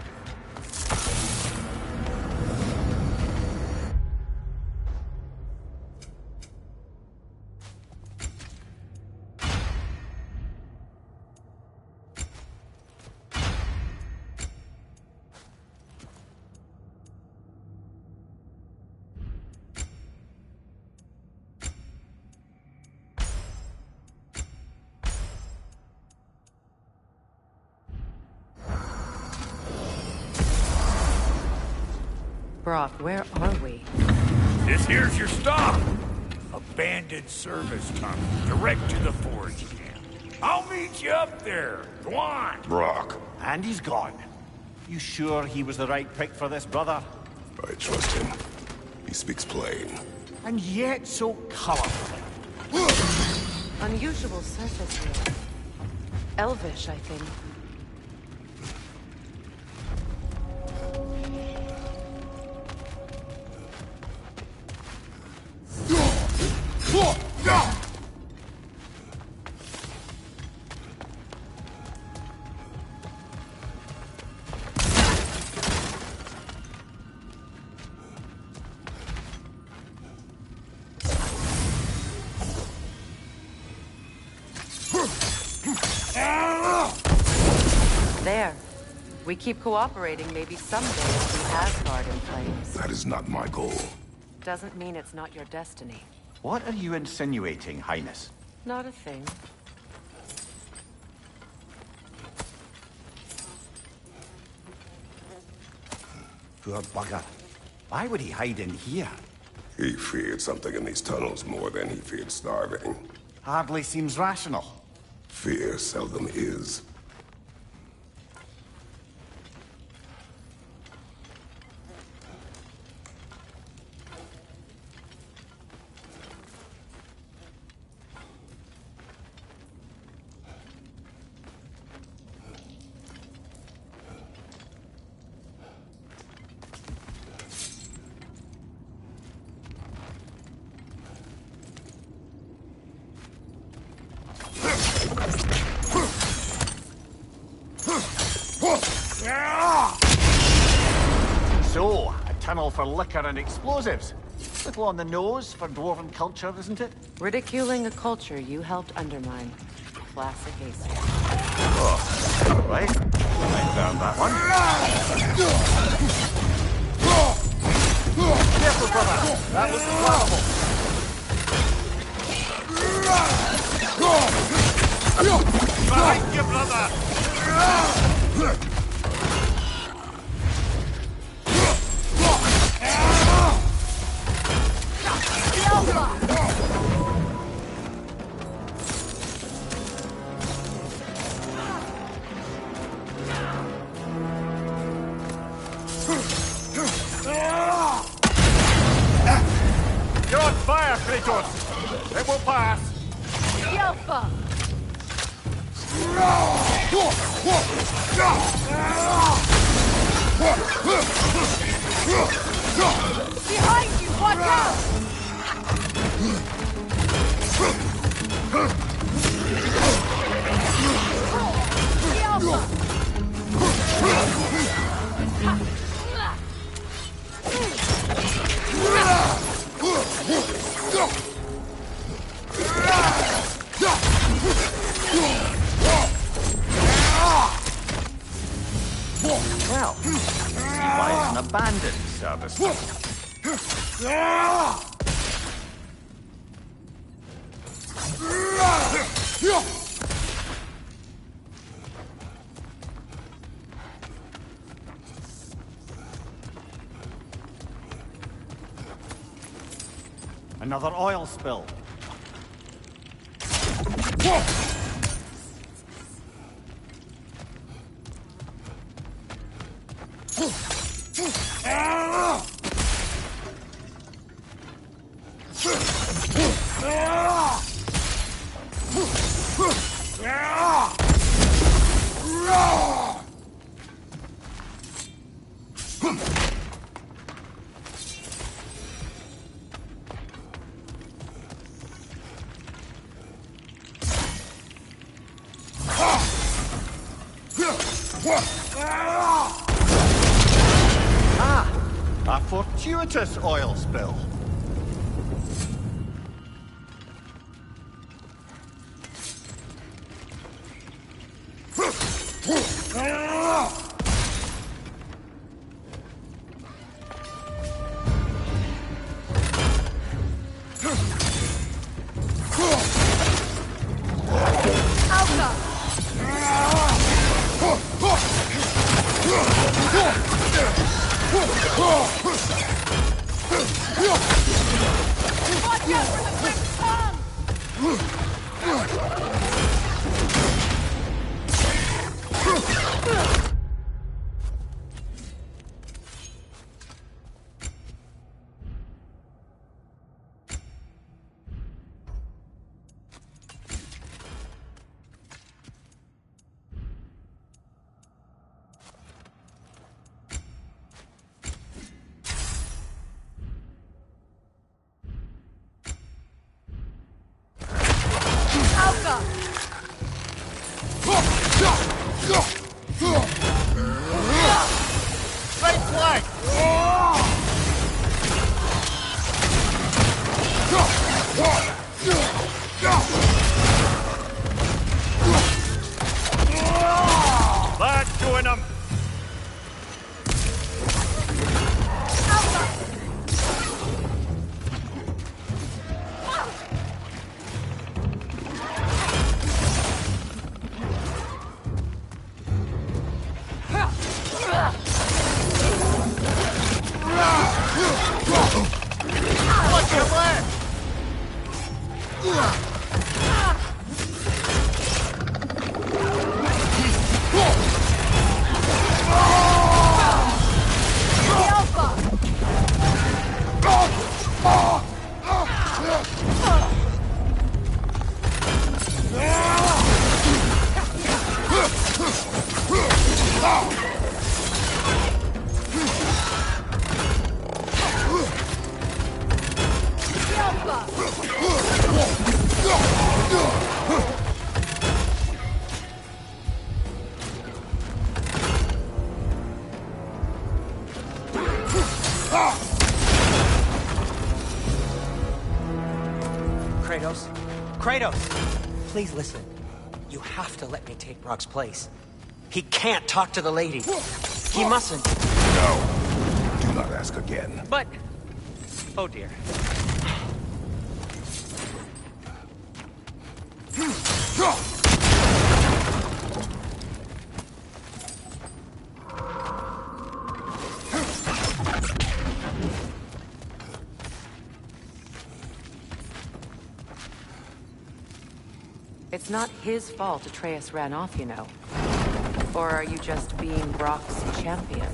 Brock, where are we? This here's your stop. Abandoned service tunnel, direct to the forge camp. I'll meet you up there. Go on. Brock. And he's gone. You sure he was the right pick for this, brother? I trust him. He speaks plain. And yet so colorful. Unusual surface here. Elvish, I think. There. We keep cooperating, maybe someday it'll be Asgard in flames. That is not my goal. Doesn't mean it's not your destiny. What are you insinuating, Highness? Not a thing. Poor bugger. Why would he hide in here? He feared something in these tunnels more than he feared starving. Hardly seems rational. Fear seldom is. So, a tunnel for liquor and explosives. Little on the nose for dwarven culture, isn't it? Ridiculing a culture you helped undermine. Classic Ace. Oh, right. I found that one. Careful, brother. That was flammable. Behind you, brother! You're on fire, Kratos! It will pass! Yelpa! Behind you! Watch out! Well, see why it's an abandoned service. Another oil spill. A fortuitous oil spill. Right flank! That's doing him! Kratos. Kratos! Please listen. You have to let me take Brock's place. He can't talk to the lady. He mustn't. No. Do not ask again. But... Oh dear. It's not his fault Atreus ran off, you know. Or are you just being Brock's champion?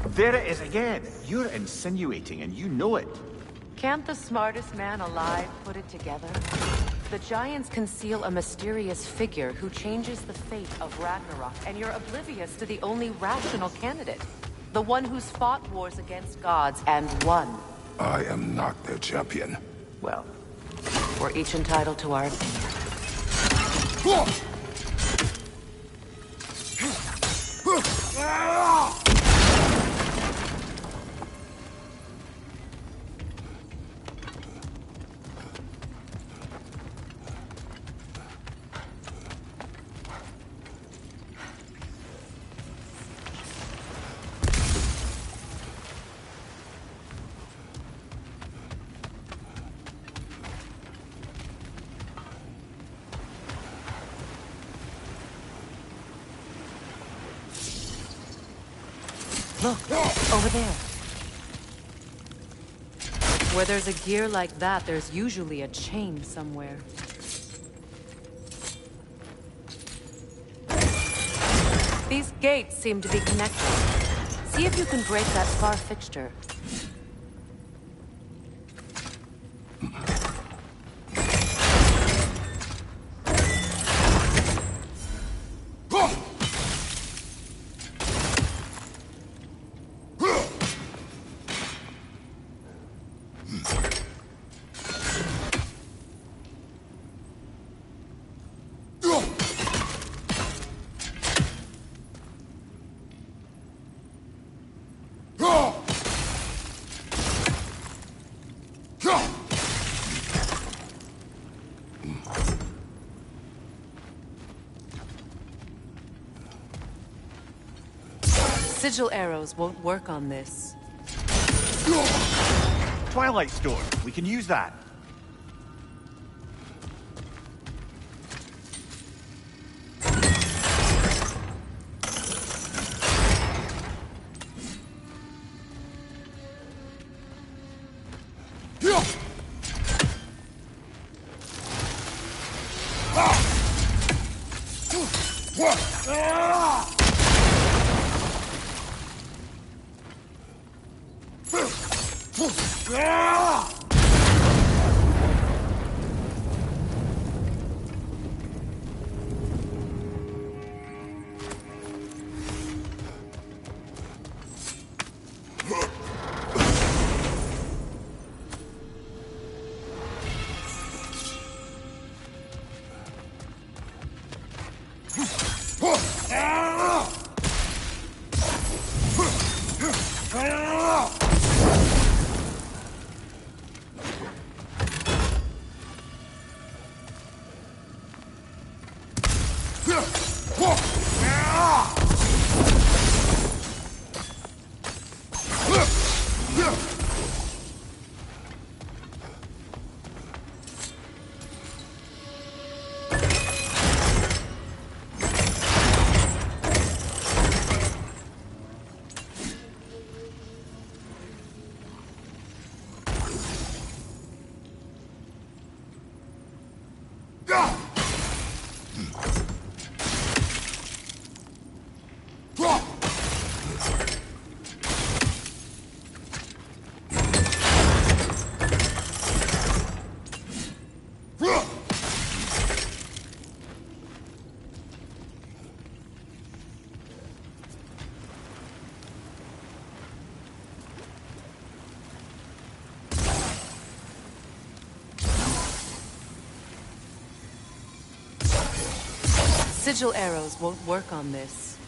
There it is again. You're insinuating, and you know it. Can't the smartest man alive put it together? The Giants conceal a mysterious figure who changes the fate of Ragnarok, and you're oblivious to the only rational candidate. The one who's fought wars against gods and won. I am not their champion. Well, we're each entitled to our opinion. Look, over there. Where there's a gear like that, there's usually a chain somewhere. These gates seem to be connected. See if you can break that far fixture. Sigil arrows won't work on this. Twilight Stone. We can use that. Sigil arrows won't work on this.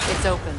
It's open.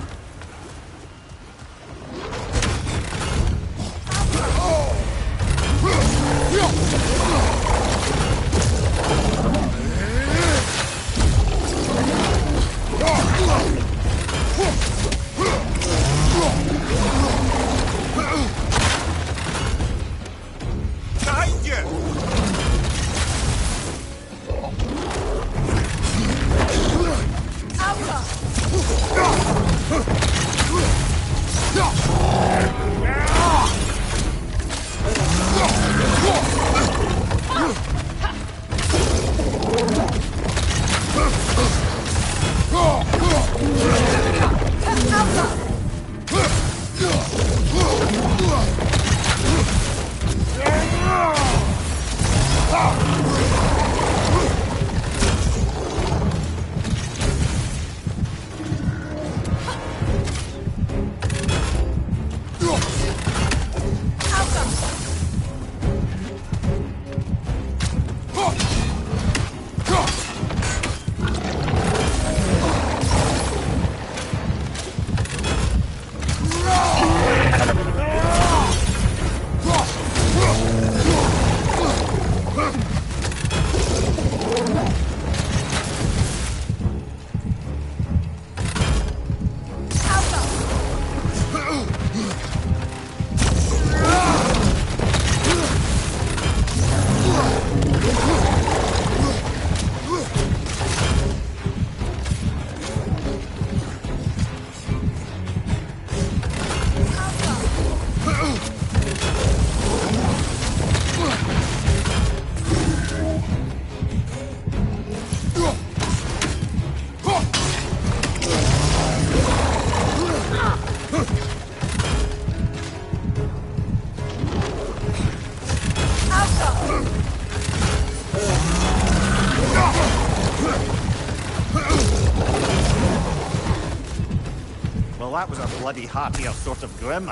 Well, that was a bloody happier sort of grim.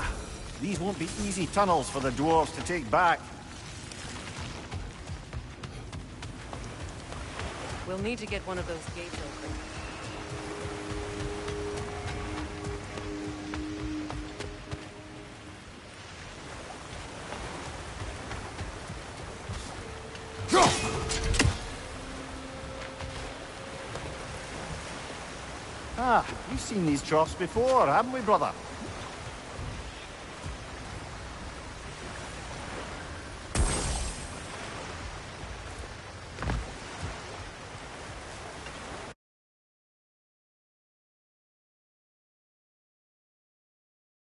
These won't be easy tunnels for the dwarves to take back. We'll need to get one of those gates open. Ah, we've seen these troughs before, haven't we, brother?